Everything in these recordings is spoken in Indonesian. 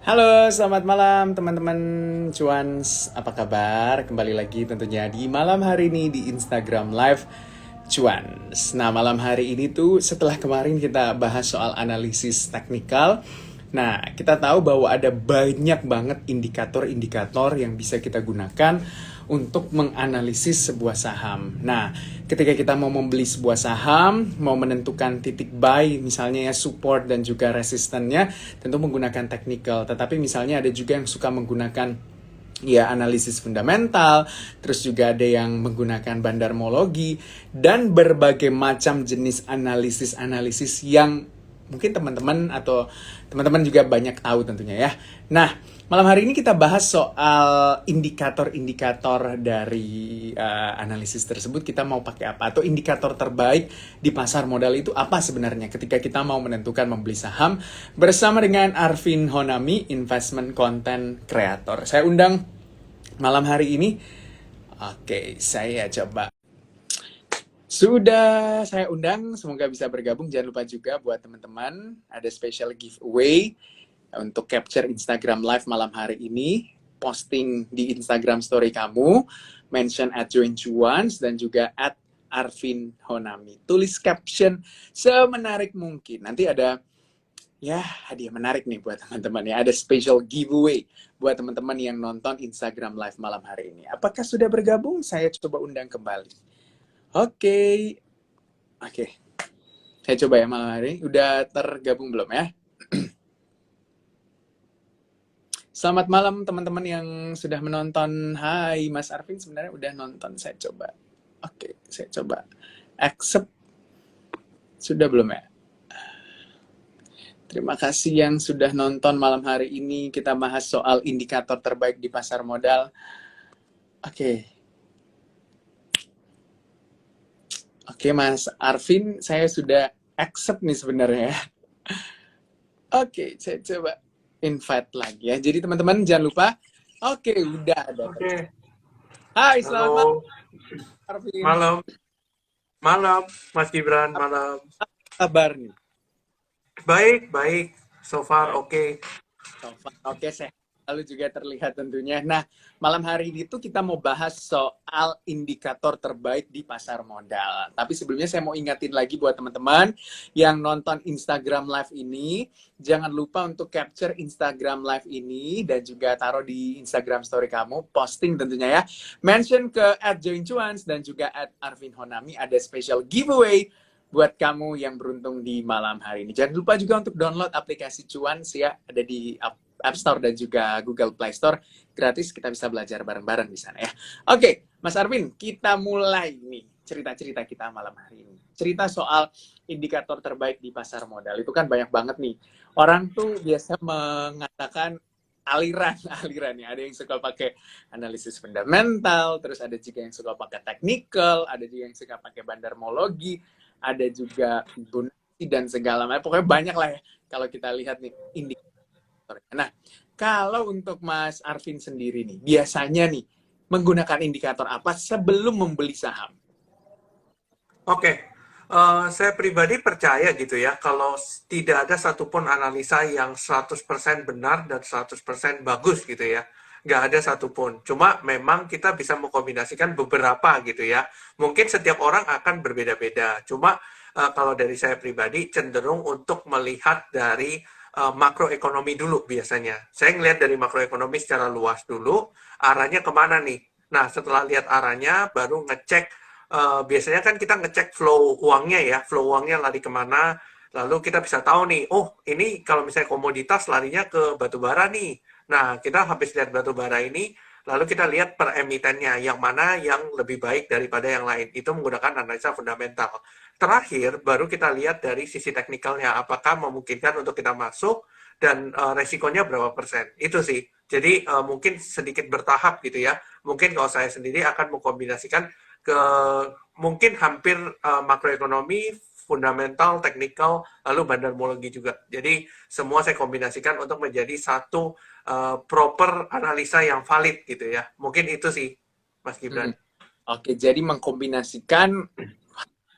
Halo, selamat malam teman-teman Cuans. Apa kabar? Kembali lagi tentunya di malam hari ini di Instagram Live Cuans. Nah, malam hari ini tuh setelah kemarin kita bahas soal analisis teknikal. Nah, kita tahu bahwa ada banyak banget indikator-indikator yang bisa kita gunakan untuk menganalisis sebuah saham. Nah, ketika kita mau membeli sebuah saham, mau menentukan titik buy, misalnya ya support dan juga resistennya, tentu menggunakan technical. Tetapi misalnya ada juga yang suka menggunakan ya analisis fundamental, terus juga ada yang menggunakan bandarmologi dan berbagai macam jenis analisis-analisis yang mungkin teman-teman atau teman-teman juga banyak tahu tentunya ya. Nah, malam hari ini kita bahas soal indikator-indikator dari analisis tersebut. Kita mau pakai apa? Atau indikator terbaik di pasar modal itu apa sebenarnya ketika kita mau menentukan membeli saham bersama dengan Arvin Honami, Investment Content Creator. Saya undang malam hari ini. Oke, saya coba. Sudah saya undang, semoga bisa bergabung. Jangan lupa juga buat teman-teman, ada special giveaway untuk capture Instagram Live malam hari ini. Posting di Instagram story kamu, mention @joincuans dan juga @arvin honami. Tulis caption semenarik mungkin. Nanti ada ya hadiah menarik nih buat teman-teman ya. Ada special giveaway buat teman-teman yang nonton Instagram Live malam hari ini. Apakah sudah bergabung? Saya coba undang kembali. Oke, oke. Saya coba ya malam hari. Udah tergabung belum ya? Selamat malam teman-teman yang sudah menonton. Hai, Mas Arvin sebenarnya udah nonton. Saya coba. Oke, saya coba. Accept. Sudah belum ya? Terima kasih yang sudah nonton malam hari ini. Kita bahas soal indikator terbaik di pasar modal. Oke. Oke, Mas Arvin, saya sudah accept nih sebenarnya. Oke, saya coba invite lagi ya. Jadi teman-teman jangan lupa. Oke, udah ada. Oke, Hai, selamat malam halo, Arvin. malam, malam, Mas Gibran, malam. Apa kabar nih? Baik, baik, so far Baik. oke. So far, oke, sehat. Lalu juga terlihat tentunya. Nah, malam hari ini tuh kita mau bahas soal indikator terbaik di pasar modal. Tapi sebelumnya saya mau ingatin lagi buat teman-teman yang nonton Instagram Live ini, jangan lupa untuk capture Instagram Live ini dan juga taruh di Instagram story kamu, posting tentunya ya. Mention ke @joincuans dan juga @arvinhonami, ada special giveaway buat kamu yang beruntung di malam hari ini. Jangan lupa juga untuk download aplikasi Cuans ya, ada di App Store dan juga Google Play Store. Gratis, kita bisa belajar bareng-bareng di sana ya. Oke, Mas Arvin, kita mulai nih cerita-cerita kita malam hari ini. Cerita soal indikator terbaik di pasar modal. Itu kan banyak banget nih. Orang tuh biasa mengatakan aliran-aliran ya. Ada yang suka pakai analisis fundamental, terus ada juga yang suka pakai technical, ada juga yang suka pakai bandarmologi, ada juga Fibonacci dan segala macam. Pokoknya banyak lah ya kalau kita lihat nih indikatornya. Nah, kalau untuk Mas Arvin sendiri nih, biasanya nih menggunakan indikator apa sebelum membeli saham? Oke, saya pribadi percaya gitu ya, kalau tidak ada satupun analisa yang 100% benar dan 100% bagus gitu ya. Nggak ada satupun. Cuma memang kita bisa mengkombinasikan beberapa gitu ya. Mungkin setiap orang akan berbeda-beda. Cuma kalau dari saya pribadi cenderung untuk melihat dari makroekonomi dulu biasanya. Saya ngelihat dari makroekonomi secara luas dulu, arahnya kemana nih. Nah, setelah lihat arahnya, baru ngecek. Biasanya kan kita ngecek flow uangnya ya, flow uangnya lari kemana, lalu kita bisa tahu nih, oh ini kalau misalnya komoditas larinya ke batu bara nih. Nah, kita habis lihat batu bara ini, lalu kita lihat per emitennya, yang mana yang lebih baik daripada yang lain. Itu menggunakan analisa fundamental. Terakhir, baru kita lihat dari sisi teknikalnya, apakah memungkinkan untuk kita masuk, dan resikonya berapa persen. Itu sih. Jadi mungkin sedikit bertahap gitu ya. Mungkin kalau saya sendiri akan mengkombinasikan ke mungkin hampir makroekonomi, fundamental, teknikal, lalu bandarmologi juga. Jadi semua saya kombinasikan untuk menjadi satu proper analisa yang valid gitu ya. Mungkin itu sih, Mas Gibran. Hmm. Oke, jadi mengkombinasikan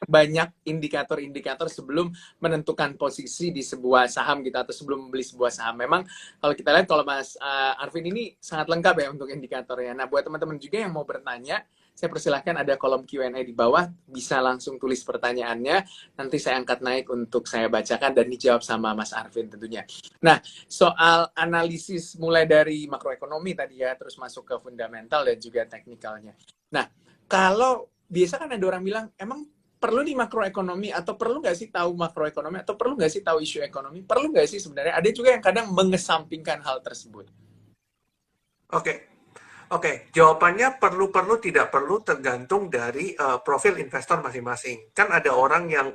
banyak indikator-indikator sebelum menentukan posisi di sebuah saham gitu atau sebelum membeli sebuah saham. Memang kalau kita lihat kalau Mas Arvin ini sangat lengkap ya untuk indikatornya. Nah, buat teman-teman juga yang mau bertanya, saya persilahkan ada kolom Q&A di bawah, bisa langsung tulis pertanyaannya, nanti saya angkat naik untuk saya bacakan dan dijawab sama Mas Arvin tentunya. Nah, soal analisis mulai dari makroekonomi tadi ya, terus masuk ke fundamental dan juga teknikalnya. Nah, kalau biasa kan ada orang bilang, emang perlu di makroekonomi atau perlu nggak sih tahu makroekonomi atau perlu nggak sih tahu isu ekonomi? Perlu nggak sih sebenarnya? Ada juga yang kadang mengesampingkan hal tersebut. Oke, oke. Jawabannya perlu-perlu tidak perlu tergantung dari profil investor masing-masing. Kan ada orang yang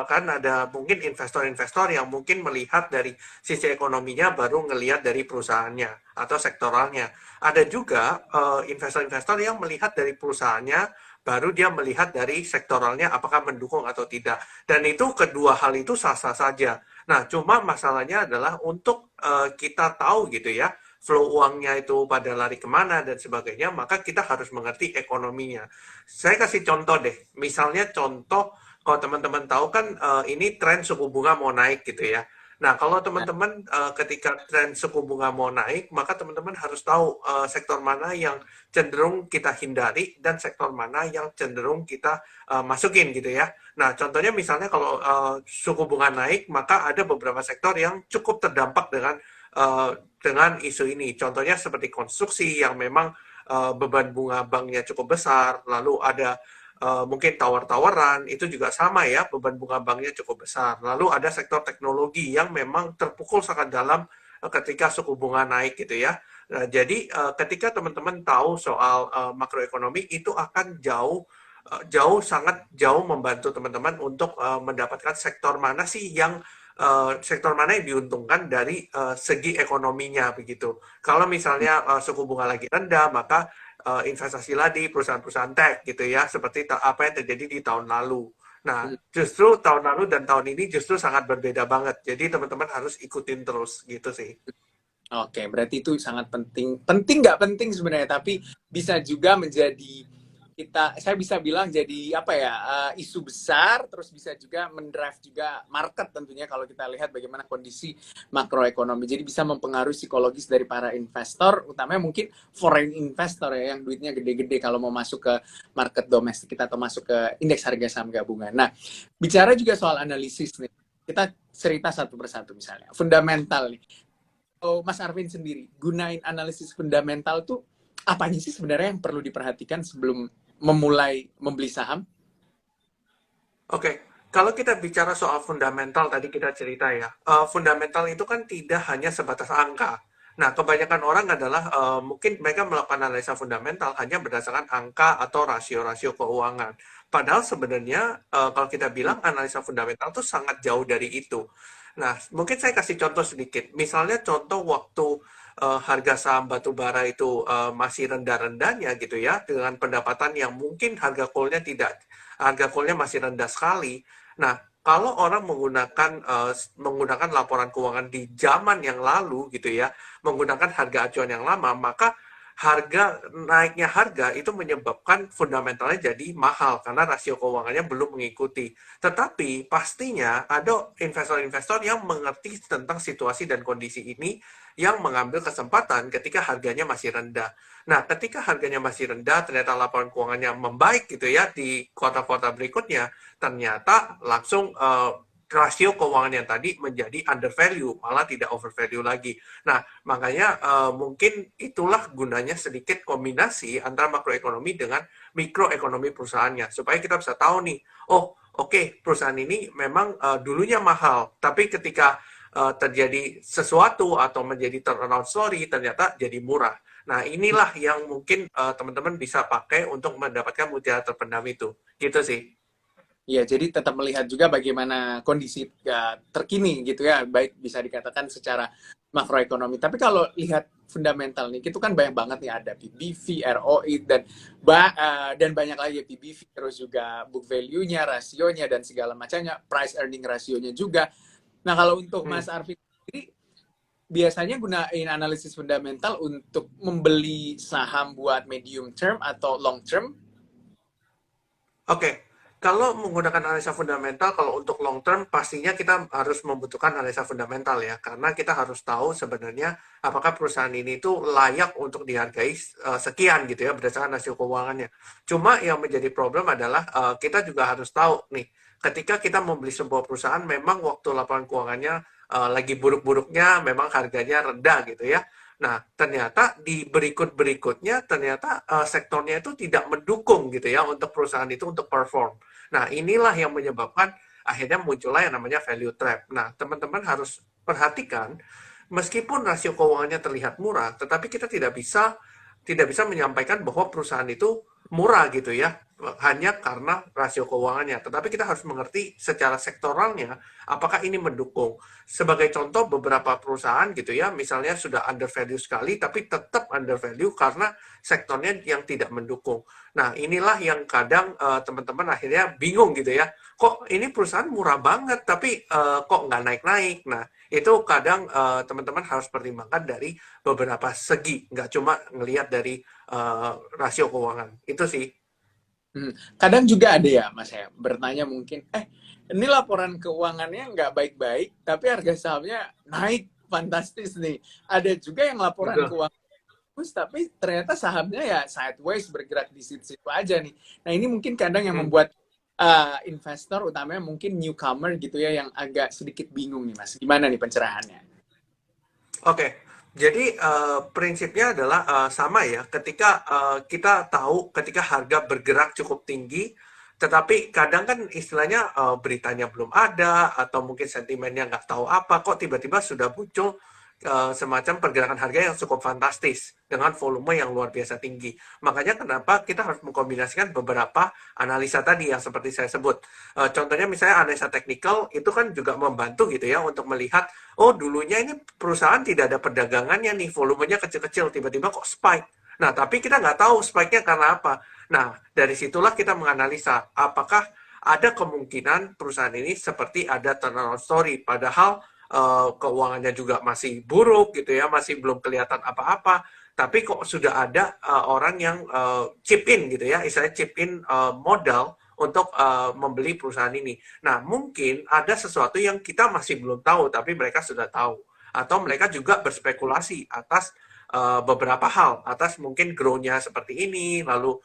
kan ada mungkin investor-investor yang mungkin melihat dari sisi ekonominya baru ngelihat dari perusahaannya atau sektoralnya. Ada juga investor-investor yang melihat dari perusahaannya baru dia melihat dari sektoralnya apakah mendukung atau tidak. Dan itu kedua hal itu sah-sah saja. Nah, cuma masalahnya adalah untuk kita tahu gitu ya, flow uangnya itu pada lari kemana dan sebagainya, maka kita harus mengerti ekonominya. Saya kasih contoh deh, misalnya contoh kalau teman-teman tahu kan ini tren suku bunga mau naik gitu ya. Nah, kalau Nah, teman-teman ketika tren suku bunga mau naik, maka teman-teman harus tahu sektor mana yang cenderung kita hindari dan sektor mana yang cenderung kita masukin gitu ya. Nah, contohnya misalnya kalau suku bunga naik, maka ada beberapa sektor yang cukup terdampak uh, dengan isu ini. Contohnya seperti konstruksi yang memang beban bunga banknya cukup besar, lalu ada mungkin tawar-tawaran, itu juga sama ya, beban bunga banknya cukup besar. Lalu ada sektor teknologi yang memang terpukul sangat dalam ketika suku bunga naik gitu ya. Nah, jadi ketika teman-teman tahu soal makroekonomi, itu akan jauh sangat jauh membantu teman-teman untuk mendapatkan sektor mana sih yang sektor mana yang diuntungkan dari segi ekonominya begitu. Kalau misalnya suku bunga lagi rendah, maka investasilah di perusahaan-perusahaan tech gitu ya, seperti apa yang terjadi di tahun lalu. Nah, justru tahun lalu dan tahun ini justru sangat berbeda banget. Jadi teman-teman harus ikutin terus gitu sih. oke, berarti itu sangat penting. Penting nggak penting sebenarnya, tapi bisa juga menjadi saya bisa bilang jadi apa ya, isu besar, terus bisa juga mendrive juga market tentunya kalau kita lihat bagaimana kondisi makroekonomi. Jadi bisa mempengaruhi psikologis dari para investor, utamanya mungkin foreign investor ya, yang duitnya gede-gede kalau mau masuk ke market domestik kita atau masuk ke indeks harga saham gabungan. Nah, bicara juga soal analisis nih, kita cerita satu persatu misalnya. Fundamental nih. Oh, Mas Arvin sendiri, gunain analisis fundamental tuh apanya sih sebenarnya yang perlu diperhatikan sebelum memulai membeli saham? Oke, kalau kita bicara soal fundamental tadi kita cerita ya, fundamental itu kan tidak hanya sebatas angka. Nah, kebanyakan orang adalah mungkin mereka melakukan analisa fundamental hanya berdasarkan angka atau rasio-rasio keuangan. Padahal sebenarnya kalau kita bilang analisa fundamental itu sangat jauh dari itu. Nah, mungkin saya kasih contoh sedikit. Misalnya contoh waktu harga saham batu bara itu masih rendah-rendahnya gitu ya, dengan pendapatan yang mungkin harga call-nya masih rendah sekali. Nah, kalau orang menggunakan laporan keuangan di zaman yang lalu gitu ya, menggunakan harga acuan yang lama, maka naiknya harga itu menyebabkan fundamentalnya jadi mahal karena rasio keuangannya belum mengikuti. Tetapi pastinya ada investor-investor yang mengerti tentang situasi dan kondisi ini yang mengambil kesempatan ketika harganya masih rendah. Nah, ketika harganya masih rendah, ternyata laporan keuangannya membaik gitu ya di kuartal-kuartal berikutnya, ternyata langsung rasio keuangan yang tadi menjadi under value, malah tidak over value lagi. Nah, makanya mungkin itulah gunanya sedikit kombinasi antara makroekonomi dengan mikroekonomi perusahaannya, supaya kita bisa tahu nih, oh oke, perusahaan ini memang dulunya mahal, tapi ketika terjadi sesuatu atau menjadi turnaround story, ternyata jadi murah. Nah, inilah yang mungkin teman-teman bisa pakai untuk mendapatkan mutiara terpendam itu. Gitu sih. Ya, jadi tetap melihat juga bagaimana kondisi ya, terkini gitu ya, baik bisa dikatakan secara makroekonomi. Tapi kalau lihat fundamental nih, itu kan banyak banget nih, ada PBV, ROI dan banyak lagi PBV, terus juga book value-nya, rasionya dan segala macamnya, price earning rasionya juga. Nah, kalau untuk Hmm. Mas Arvin sendiri biasanya gunain analisis fundamental untuk membeli saham buat medium term atau long term? Oke, Kalau menggunakan analisa fundamental, kalau untuk long term, pastinya kita harus membutuhkan analisa fundamental ya, karena kita harus tahu sebenarnya apakah perusahaan ini tuh layak untuk dihargai sekian gitu ya, berdasarkan hasil keuangannya. Cuma yang menjadi problem adalah kita juga harus tahu nih, ketika kita membeli sebuah perusahaan, memang waktu laporan keuangannya lagi buruk-buruknya, memang harganya rendah gitu ya. Nah, ternyata di berikut-berikutnya, ternyata sektornya itu tidak mendukung gitu ya, untuk perusahaan itu untuk perform. Nah, inilah yang menyebabkan akhirnya muncullah yang namanya value trap. Nah, teman-teman harus perhatikan, meskipun rasio keuangannya terlihat murah, tetapi kita tidak bisa menyampaikan bahwa perusahaan itu murah gitu ya, hanya karena rasio keuangannya. Tetapi kita harus mengerti secara sektoralnya, apakah ini mendukung. Sebagai contoh, beberapa perusahaan gitu ya, misalnya sudah under value sekali, tapi tetap under value karena sektornya yang tidak mendukung. Nah, inilah yang kadang teman-teman akhirnya bingung gitu ya. Kok ini perusahaan murah banget, tapi kok nggak naik-naik. Nah, itu kadang teman-teman harus pertimbangkan dari beberapa segi, nggak cuma ngelihat dari rasio keuangan. Itu sih. Kadang juga ada ya, Mas ya, bertanya mungkin, ini laporan keuangannya nggak baik-baik, tapi harga sahamnya naik fantastis nih. Ada juga yang laporan Betul. keuangan bagus, tapi ternyata sahamnya ya sideways bergerak di situ-situ aja nih. Nah ini mungkin kadang yang Hmm. membuat investor, utamanya mungkin newcomer gitu ya, yang agak sedikit bingung nih Mas. Gimana nih pencerahannya? Oke, jadi prinsipnya adalah sama ya. Ketika kita tahu ketika harga bergerak cukup tinggi, tetapi kadang kan istilahnya beritanya belum ada atau mungkin sentimennya nggak tahu apa, kok tiba-tiba sudah muncul semacam pergerakan harga yang cukup fantastis dengan volume yang luar biasa tinggi. Makanya kenapa kita harus mengkombinasikan beberapa analisa tadi yang seperti saya sebut. Contohnya misalnya analisa teknikal itu kan juga membantu gitu ya untuk melihat, oh dulunya ini perusahaan tidak ada perdagangannya nih, volumenya kecil-kecil, tiba-tiba kok spike. Nah, tapi kita nggak tahu spike-nya karena apa. Nah, dari situlah kita menganalisa apakah ada kemungkinan perusahaan ini seperti ada turnaround story, padahal keuangannya juga masih buruk gitu ya, masih belum kelihatan apa-apa, tapi kok sudah ada orang yang chip in gitu ya, istilahnya chip in modal untuk membeli perusahaan ini. Nah, mungkin ada sesuatu yang kita masih belum tahu, tapi mereka sudah tahu. Atau mereka juga berspekulasi atas beberapa hal, atas mungkin grow-nya seperti ini, lalu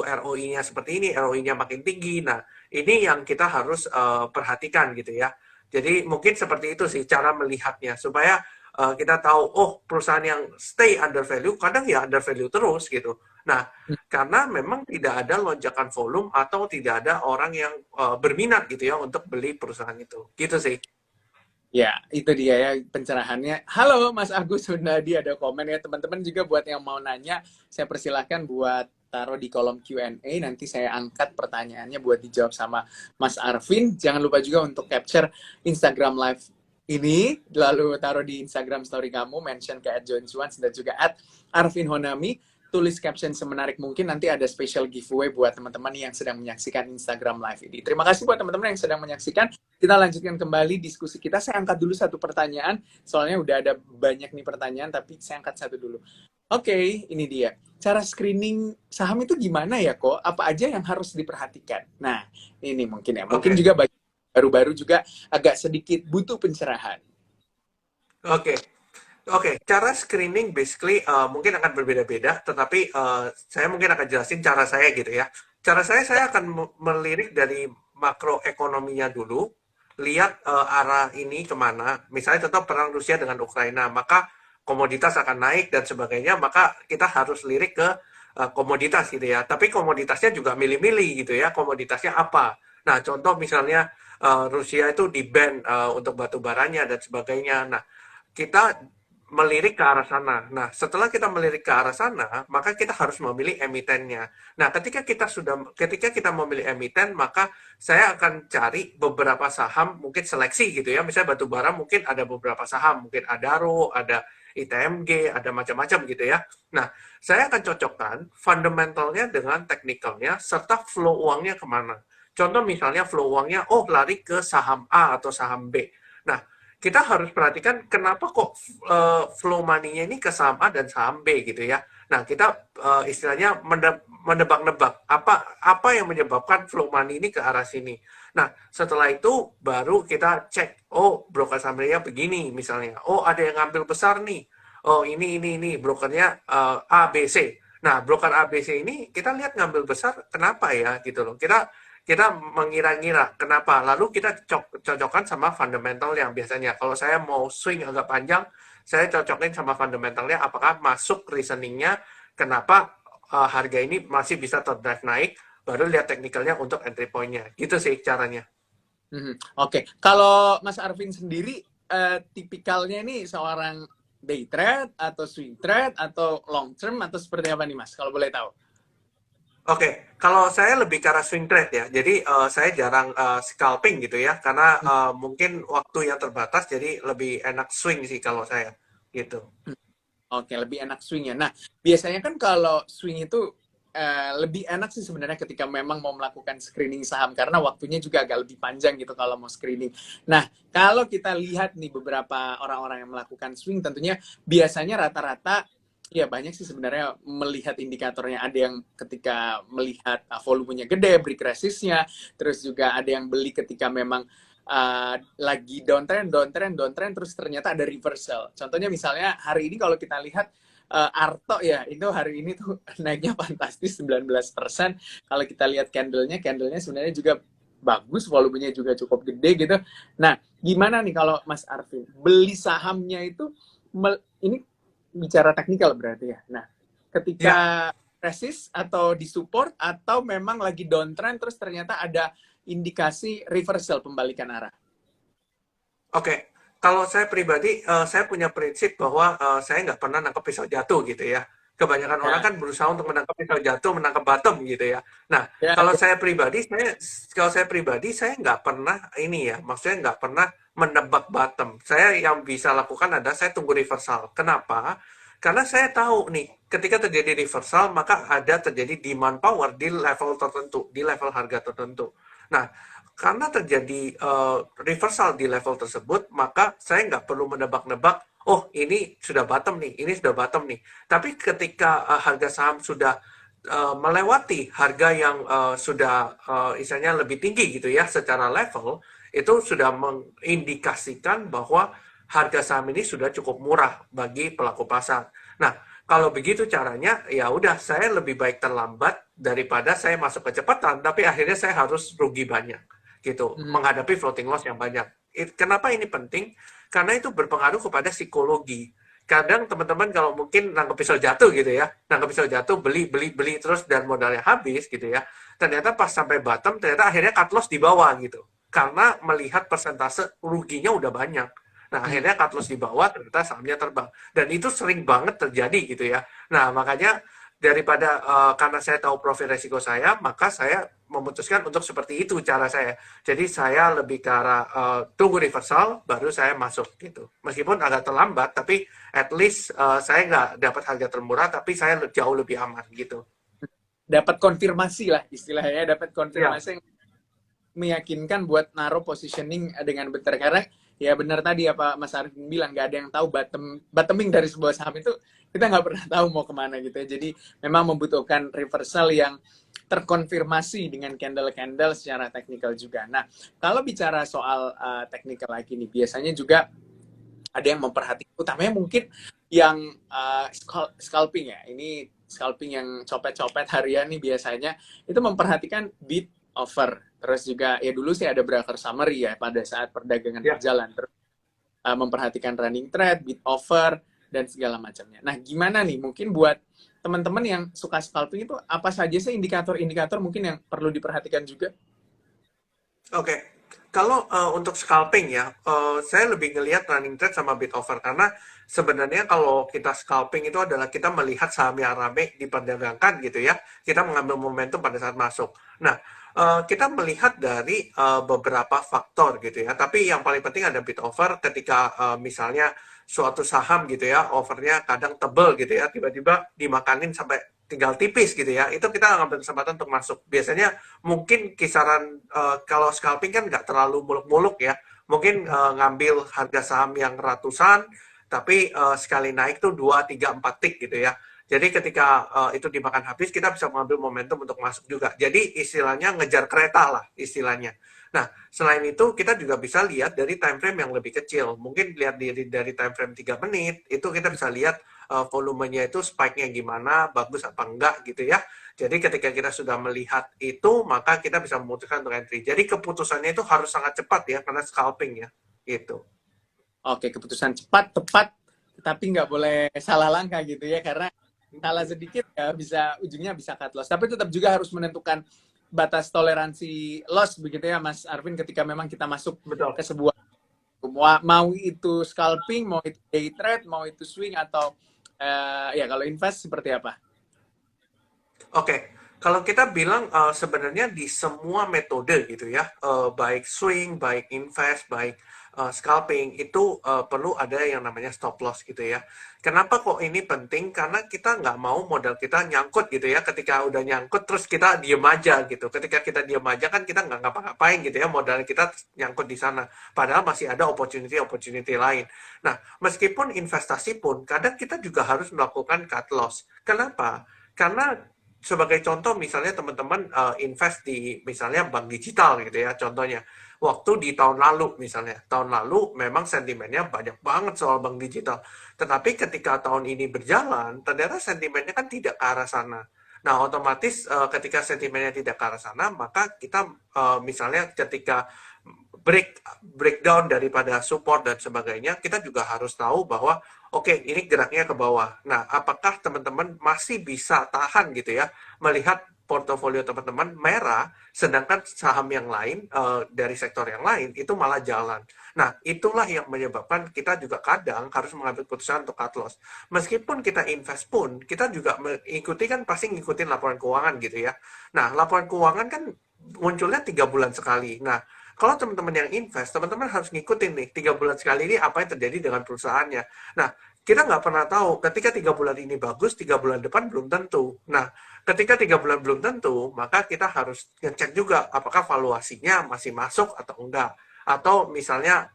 ROI-nya seperti ini, ROI-nya makin tinggi. Nah, ini yang kita harus perhatikan gitu ya. Jadi mungkin seperti itu sih cara melihatnya, supaya kita tahu, oh perusahaan yang stay under value, kadang ya under value terus gitu. Nah, karena memang tidak ada lonjakan volume atau tidak ada orang yang berminat gitu ya untuk beli perusahaan itu. Gitu sih. Ya, itu dia ya pencerahannya. Halo Mas Agus Hundadi, ada komen ya teman-teman juga buat yang mau nanya, saya persilahkan buat taruh di kolom Q&A, nanti saya angkat pertanyaannya buat dijawab sama Mas Arvin. Jangan lupa juga untuk capture Instagram Live ini, lalu taruh di Instagram story kamu, mention ke @joinsuans dan juga @arvinhonami, tulis caption semenarik mungkin, nanti ada special giveaway buat teman-teman yang sedang menyaksikan Instagram Live ini. Terima kasih buat teman-teman yang sedang menyaksikan. Kita lanjutkan kembali diskusi kita. Saya angkat dulu satu pertanyaan, soalnya udah ada banyak nih pertanyaan, tapi saya angkat satu dulu. Oke, ini dia. Cara screening saham itu gimana ya kok? Apa aja yang harus diperhatikan? Nah, ini mungkin ya. Mungkin Oke. juga bagi baru-baru juga agak sedikit butuh pencerahan. Oke. Oke, cara screening basically mungkin akan berbeda-beda, tetapi saya mungkin akan jelasin cara saya gitu ya. Cara saya akan melirik dari makroekonominya dulu, lihat arah ini kemana. Misalnya contoh perang Rusia dengan Ukraina, maka komoditas akan naik dan sebagainya, maka kita harus lirik ke komoditas gitu ya. Tapi komoditasnya juga milih-milih gitu ya, komoditasnya apa. Nah, contoh misalnya Rusia itu di-ban untuk batu baranya dan sebagainya. Nah, kita melirik ke arah sana. Nah, setelah kita melirik ke arah sana, maka kita harus memilih emitennya. Nah, ketika kita memilih emiten, maka saya akan cari beberapa saham, mungkin seleksi gitu ya. Misalnya batu bara mungkin ada beberapa saham, mungkin Adaro, ada ITMG, ada macam-macam gitu ya. Nah, saya akan cocokkan fundamentalnya dengan teknikalnya, serta flow uangnya kemana. Contoh misalnya flow uangnya, oh lari ke saham A atau saham B. Nah, kita harus perhatikan kenapa kok flow money-nya ini ke saham A dan saham B gitu ya. Nah, kita istilahnya menebak-nebak apa yang menyebabkan flow money ini ke arah sini. Nah, setelah itu baru kita cek, oh broker sahamnya begini misalnya. Oh, ada yang ngambil besar nih. Oh, ini brokernya A, B, C. Nah, broker A, B, C ini kita lihat ngambil besar kenapa ya gitu loh. Kita kita mengira-ngira kenapa, lalu kita cocokkan sama fundamental yang biasanya. Kalau saya mau swing agak panjang, saya cocokin sama fundamentalnya, apakah masuk reasoningnya, kenapa harga ini masih bisa terdrive naik, baru lihat teknikalnya untuk entry point-nya. Gitu sih caranya. Oke, kalau Mas Arvin sendiri tipikalnya ini seorang day trade atau swing trade atau long term atau seperti apa nih Mas? Kalau boleh tahu. Oke, kalau saya lebih ke arah swing trade ya. Jadi saya jarang scalping gitu ya, karena mungkin waktu yang terbatas, jadi lebih enak swing sih kalau saya gitu. Oke, lebih enak swing ya. Nah, biasanya kan kalau swing itu lebih enak sih sebenarnya ketika memang mau melakukan screening saham karena waktunya juga agak lebih panjang gitu kalau mau screening. Nah, kalau kita lihat nih beberapa orang-orang yang melakukan swing tentunya biasanya rata-rata ya banyak sih sebenarnya melihat indikatornya. Ada yang ketika melihat volumenya gede, break resistnya, terus juga ada yang beli ketika memang lagi downtrend, terus ternyata ada reversal. Contohnya misalnya hari ini kalau kita lihat Arto ya, itu hari ini tuh naiknya fantastis 19%. Kalau kita lihat candlenya sebenarnya juga bagus, volumenya juga cukup gede gitu. Nah, gimana nih kalau Mas Arvin beli sahamnya itu ini bicara teknikal berarti ya. Nah, Ya, ketika resist atau disupport atau memang lagi downtrend terus ternyata ada indikasi reversal pembalikan arah. oke. Kalau saya pribadi, saya punya prinsip bahwa saya nggak pernah nangkep pisau jatuh gitu ya. Kebanyakan orang Ya, kan berusaha untuk menangkap pisau jatuh, menangkap bottom gitu ya. Nah, ya, kalau ya. saya pribadi, saya nggak pernah ini ya, maksudnya nggak pernah menebak bottom. Saya yang bisa lakukan adalah saya tunggu reversal. Kenapa? Karena saya tahu nih, ketika terjadi reversal, maka ada terjadi demand power di level tertentu, di level harga tertentu. Nah, karena terjadi reversal di level tersebut, maka saya nggak perlu menebak-nebak, oh ini sudah bottom nih, ini sudah bottom nih. Tapi ketika harga saham sudah melewati harga yang sudah istilahnya lebih tinggi gitu ya secara level, itu sudah mengindikasikan bahwa harga saham ini sudah cukup murah bagi pelaku pasar. Nah, kalau begitu caranya, ya udah saya lebih baik terlambat daripada saya masuk kecepatan, tapi akhirnya saya harus rugi banyak gitu, Hmm. menghadapi floating loss yang banyak. Kenapa ini penting? Karena itu berpengaruh kepada psikologi. Kadang teman-teman kalau mungkin nangkep pisau jatuh gitu ya, nangkep pisau jatuh, beli terus dan modalnya habis gitu ya, ternyata pas sampai bottom, ternyata akhirnya cut loss di bawah gitu. Karena melihat persentase ruginya udah banyak. Nah, Hmm. akhirnya cut loss di bawah, ternyata sahamnya terbang. Dan itu sering banget terjadi gitu ya. Nah, makanya daripada karena saya tahu profil resiko saya, maka saya memutuskan untuk seperti itu cara saya. Jadi saya lebih ke arah tunggu reversal, baru saya masuk gitu. Meskipun agak terlambat, tapi at least saya nggak dapat harga termurah, tapi saya jauh lebih aman gitu. Dapat konfirmasi lah istilahnya, dapat Ya, konfirmasi yang meyakinkan buat naruh positioning dengan benar karena ya benar tadi apa Mas Arifin bilang nggak ada yang tahu bottoming dari sebuah saham itu kita nggak pernah tahu mau kemana gitu ya. Jadi memang membutuhkan reversal yang terkonfirmasi dengan candle-candle secara teknikal juga. Nah, kalau bicara soal teknikal lagi nih, biasanya juga ada yang memperhatikan, utamanya mungkin yang scalping ya. Ini scalping yang copet-copet harian nih biasanya itu memperhatikan bid offer. Terus juga ya dulu sih ada broker summary ya pada saat perdagangan ya. berjalan. Terus memperhatikan running trade, bid offer dan segala macamnya. Nah, gimana nih mungkin buat teman-teman yang suka scalping itu apa saja sih indikator-indikator mungkin yang perlu diperhatikan juga? Oke, kalau untuk scalping ya, saya lebih ngelihat running trade sama bid offer karena sebenarnya kalau kita scalping itu adalah kita melihat saham yang rame diperdagangkan gitu ya, kita mengambil momentum pada saat masuk. Nah, kita melihat dari beberapa faktor gitu ya, tapi yang paling penting ada bid offer ketika misalnya suatu saham gitu ya, offernya kadang tebel gitu ya, tiba-tiba dimakanin sampai tinggal tipis gitu ya, itu kita ngambil kesempatan untuk masuk. Biasanya mungkin kisaran kalau scalping kan nggak terlalu muluk-muluk ya, Mungkin ngambil harga saham yang ratusan, tapi sekali naik tuh 2, 3, 4 tik gitu ya. Jadi ketika itu dimakan habis, kita bisa mengambil momentum untuk masuk juga. Jadi istilahnya ngejar kereta lah istilahnya. Nah, selain itu kita juga bisa lihat dari time frame yang lebih kecil. Mungkin lihat dari time frame 3 menit, itu kita bisa lihat volumenya itu spike-nya gimana, bagus apa enggak gitu ya. Jadi ketika kita sudah melihat itu, maka kita bisa memutuskan untuk entry. Jadi keputusannya itu harus sangat cepat ya, karena scalping ya, gitu. Oke, keputusan cepat, tepat, tapi nggak boleh salah langkah gitu ya, karena salah sedikit ya bisa ujungnya bisa cut loss. Tapi tetap juga harus menentukan batas toleransi loss begitu ya, Mas Arvin, ketika memang kita masuk Betul. ke sebuah mau itu scalping, mau itu day trade, mau itu swing atau ya kalau invest seperti apa? Oke, kalau kita bilang sebenarnya di semua metode gitu ya, baik swing, baik invest, baik scalping, itu perlu ada yang namanya stop loss gitu ya. Kenapa kok ini penting? Karena kita nggak mau modal kita nyangkut gitu ya. Ketika udah nyangkut terus kita diem aja gitu. Ketika kita diem aja kan kita nggak ngapa-ngapain gitu ya. Modal kita nyangkut di sana. Padahal masih ada opportunity lain. Nah, meskipun investasi pun kadang kita juga harus melakukan cut loss. Kenapa? Karena sebagai contoh misalnya teman-teman invest di misalnya bank digital gitu ya contohnya waktu di tahun lalu misalnya tahun lalu memang sentimennya banyak banget soal bank digital tetapi ketika tahun ini berjalan ternyata sentimennya kan tidak ke arah sana. Nah otomatis ketika sentimennya tidak ke arah sana maka kita misalnya ketika breakdown daripada support dan sebagainya, kita juga harus tahu bahwa oke, ini geraknya ke bawah. Nah, apakah teman-teman masih bisa tahan gitu ya, melihat portofolio teman-teman merah, sedangkan saham yang lain dari sektor yang lain itu malah jalan. Nah, itulah yang menyebabkan kita juga kadang harus mengambil keputusan untuk cut loss. Meskipun kita invest pun, kita juga mengikuti kan pasti ngikutin laporan keuangan gitu ya. Nah, laporan keuangan kan munculnya 3 bulan sekali. Nah, kalau teman-teman yang invest, teman-teman harus ngikutin nih 3 bulan sekali ini apa yang terjadi dengan perusahaannya. Nah, kita nggak pernah tahu ketika 3 bulan ini bagus, 3 bulan depan belum tentu. Nah, ketika 3 bulan belum tentu, maka kita harus ngecek juga apakah valuasinya masih masuk atau enggak. Atau misalnya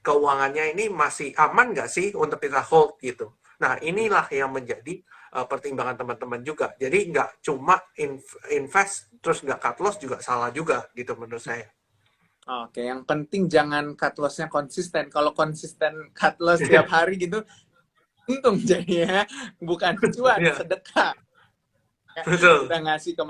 keuangannya ini masih aman nggak sih untuk kita hold gitu. Nah, inilah yang menjadi pertimbangan teman-teman juga. Jadi nggak cuma invest terus nggak cut loss juga salah juga gitu menurut saya. Oke, yang penting jangan cut loss-nya konsisten. Kalau konsisten cut loss tiap hari gitu, untung jadinya bukan cuan, Iya, sedekah. betul. Kita ngasih ke.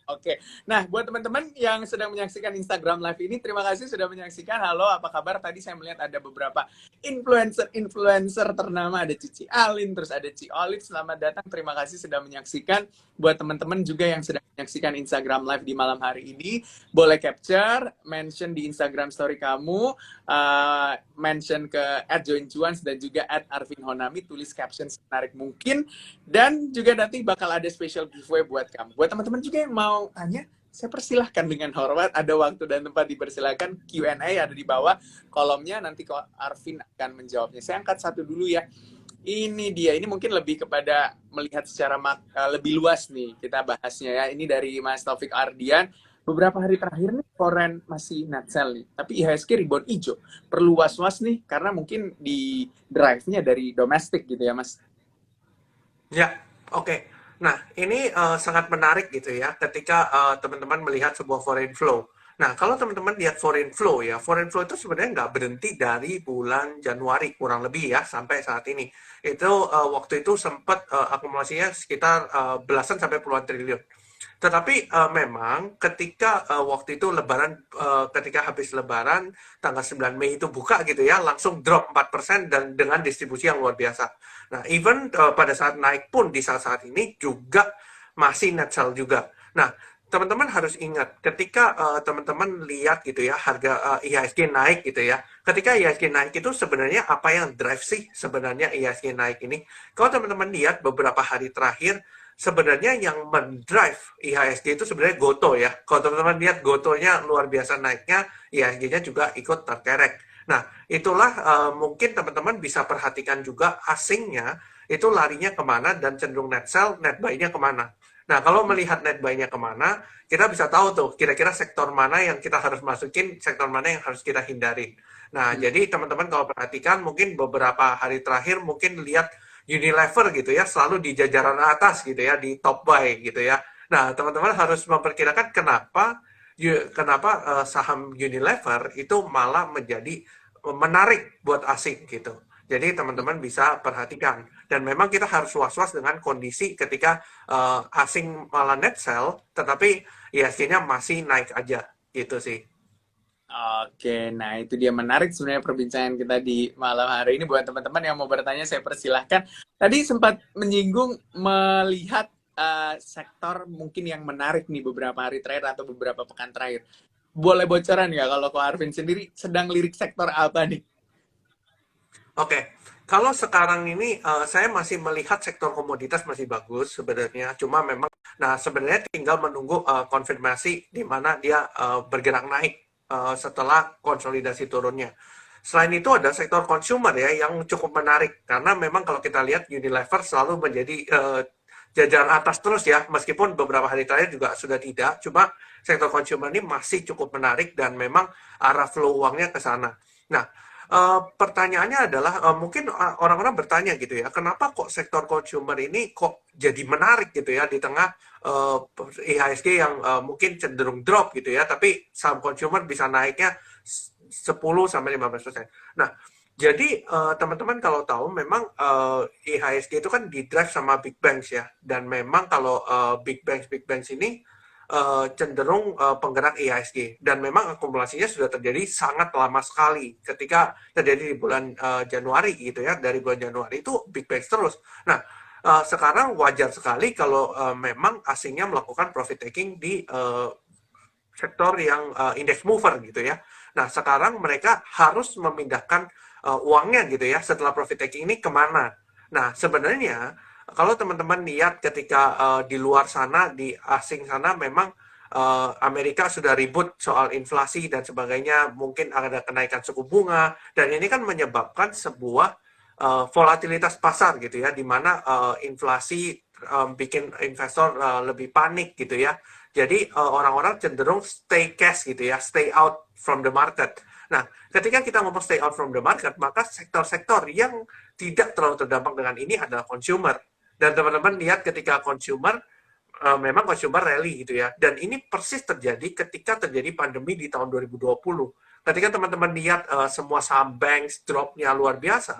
Oke, nah buat teman-teman yang sedang menyaksikan Instagram Live ini, terima kasih sudah menyaksikan. Halo, apa kabar? Tadi saya melihat ada beberapa influencer ternama, ada Cici Alin, terus ada Ci Olive. Selamat datang, terima kasih sudah menyaksikan. Buat teman-teman juga yang sedang menyaksikan Instagram Live di malam hari ini, boleh capture, mention di Instagram story kamu, mention ke @joincuans dan juga @arvinhonami, tulis caption semenarik mungkin. Dan juga nanti bakal ada special giveaway buat kamu. Buat teman-teman juga yang mau tanya, saya persilahkan dengan hormat. Ada waktu dan tempat dipersilahkan. Q&A ada di bawah kolomnya. Nanti kok Arvin akan menjawabnya. Saya angkat satu dulu ya. Ini dia. Ini mungkin lebih kepada melihat secara lebih luas nih. Kita bahasnya ya. Ini dari Mas Taufik Ardian. Beberapa hari terakhir nih, foreign masih net sell nih. Tapi IHSG rebound hijau. Perlu was-was nih, karena mungkin di drive-nya dari domestik gitu ya, Mas. Ya, oke. Nah, ini sangat menarik gitu ya, ketika teman-teman melihat sebuah foreign flow. Nah, kalau teman-teman lihat foreign flow ya, foreign flow itu sebenarnya nggak berhenti dari bulan Januari, kurang lebih ya, sampai saat ini. Itu waktu itu sempat akumulasinya sekitar belasan sampai puluhan triliun. Tetapi memang ketika waktu itu Lebaran, ketika habis Lebaran, tanggal 9 Mei itu buka gitu ya, langsung drop 4% dan dengan distribusi yang luar biasa. Nah, even pada saat naik pun di saat-saat ini juga masih net sell juga. Nah, teman-teman harus ingat, ketika teman-teman lihat gitu ya, harga IHSG naik gitu ya, ketika IHSG naik itu sebenarnya apa yang drive sih sebenarnya IHSG naik ini? Kalau teman-teman lihat beberapa hari terakhir, sebenarnya yang mendrive IHSG itu sebenarnya Goto ya. Kalau teman-teman lihat Gotonya luar biasa naiknya, IHSG-nya juga ikut terkerek. Nah, itulah mungkin teman-teman bisa perhatikan juga asingnya itu larinya kemana dan cenderung net sell, net buy-nya kemana. Nah, kalau melihat net buy-nya kemana, kita bisa tahu tuh kira-kira sektor mana yang kita harus masukin, sektor mana yang harus kita hindarin. Nah, Hmm. jadi teman-teman kalau perhatikan mungkin beberapa hari terakhir mungkin lihat Unilever gitu ya, selalu di jajaran atas gitu ya, di top buy gitu ya. Nah, teman-teman harus memperkirakan kenapa saham Unilever itu malah menjadi menarik buat asing gitu. Jadi teman-teman bisa perhatikan. Dan memang kita harus was-was dengan kondisi ketika asing malah net sell, tetapi IHSG-nya masih naik aja gitu sih. Oke, nah itu dia menarik sebenarnya perbincangan kita di malam hari ini. Buat teman-teman yang mau bertanya, saya persilahkan. Tadi sempat menyinggung melihat sektor mungkin yang menarik nih beberapa hari terakhir atau beberapa pekan terakhir. Boleh bocoran ya kalau Ko Arvin sendiri sedang lirik sektor apa nih? Oke, kalau sekarang ini saya masih melihat sektor komoditas masih bagus sebenarnya. Cuma memang, nah sebenarnya tinggal menunggu konfirmasi di mana dia bergerak naik setelah konsolidasi turunnya. Selain itu ada sektor consumer ya yang cukup menarik karena memang kalau kita lihat Unilever selalu menjadi jajaran atas terus ya, meskipun beberapa hari terakhir juga sudah tidak. Cuma sektor consumer ini masih cukup menarik dan memang arah flow uangnya ke sana. Nah, pertanyaannya adalah mungkin orang-orang bertanya gitu ya, kenapa kok sektor consumer ini kok jadi menarik gitu ya di tengah IHSG yang mungkin cenderung drop gitu ya, tapi saham consumer bisa naiknya 10-15%. Nah, jadi teman-teman kalau tahu memang IHSG itu kan di drive sama big banks ya, dan memang kalau big banks ini cenderung penggerak IHSG dan memang akumulasinya sudah terjadi sangat lama sekali ketika terjadi di bulan Januari gitu ya, dari bulan Januari itu big bangs terus. Nah, sekarang wajar sekali kalau memang asingnya melakukan profit taking di sektor yang index mover gitu ya. Nah, sekarang mereka harus memindahkan uangnya gitu ya setelah profit taking ini kemana. Nah, sebenarnya kalau teman-teman lihat ketika di luar sana, di asing sana memang Amerika sudah ribut soal inflasi dan sebagainya, mungkin ada kenaikan suku bunga, dan ini kan menyebabkan sebuah volatilitas pasar gitu ya, di mana inflasi bikin investor lebih panik gitu ya. Jadi orang-orang cenderung stay cash gitu ya, stay out from the market. Nah, ketika kita ngomong stay out from the market, maka sektor-sektor yang tidak terlalu terdampak dengan ini adalah consumer. Dan teman-teman lihat ketika consumer, memang consumer rally gitu ya. Dan ini persis terjadi ketika terjadi pandemi di tahun 2020. Ketika teman-teman lihat semua saham banks drop-nya luar biasa,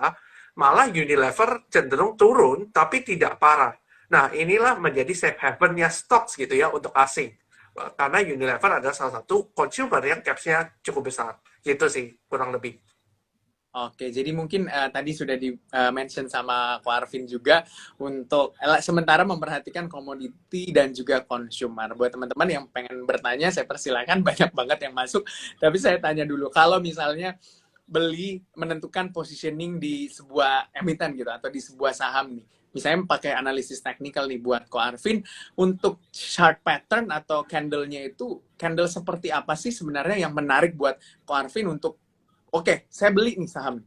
malah Unilever cenderung turun, tapi tidak parah. Nah, inilah menjadi safe haven-nya stocks gitu ya untuk asing. Karena Unilever adalah salah satu consumer yang caps-nya cukup besar. Gitu sih, kurang lebih. Oke, jadi mungkin tadi sudah di-mention sama Ko Arvin juga untuk sementara memperhatikan komoditi dan juga consumer. Buat teman-teman yang pengen bertanya, saya persilakan banyak banget yang masuk. Tapi saya tanya dulu, kalau misalnya beli menentukan positioning di sebuah emiten gitu atau di sebuah saham nih, misalnya pakai analisis teknikal nih buat Ko Arvin, untuk chart pattern atau candle-nya itu, candle seperti apa sih sebenarnya yang menarik buat Ko Arvin untuk oke, saya beli nih saham.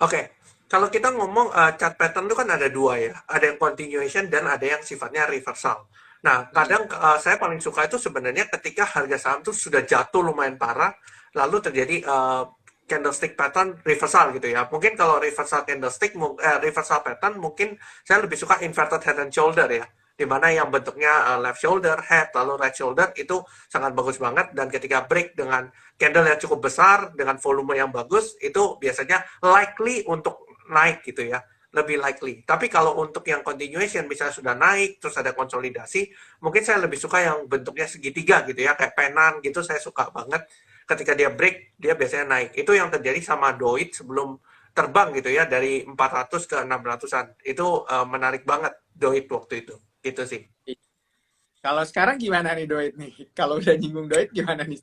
Oke, kalau kita ngomong chart pattern itu kan ada dua ya, ada yang continuation dan ada yang sifatnya reversal. Nah, kadang saya paling suka itu sebenarnya ketika harga saham itu sudah jatuh lumayan parah, lalu terjadi candlestick pattern reversal gitu ya. Mungkin kalau reversal candlestick, reversal pattern mungkin saya lebih suka inverted head and shoulder ya, di mana yang bentuknya left shoulder, head, lalu right shoulder itu sangat bagus banget, dan ketika break dengan candle yang cukup besar dengan volume yang bagus itu biasanya likely untuk naik gitu ya, lebih likely. Tapi kalau untuk yang continuation misalnya sudah naik terus ada konsolidasi, mungkin saya lebih suka yang bentuknya segitiga gitu ya, kayak penan gitu, saya suka banget. Ketika dia break dia biasanya naik. Itu yang terjadi sama Doit sebelum terbang gitu ya, dari 400 ke 600-an. Itu menarik banget Doit waktu itu. Gitu sih. Kalau sekarang gimana nih Doit nih? Kalau udah nyinggung Doit gimana nih?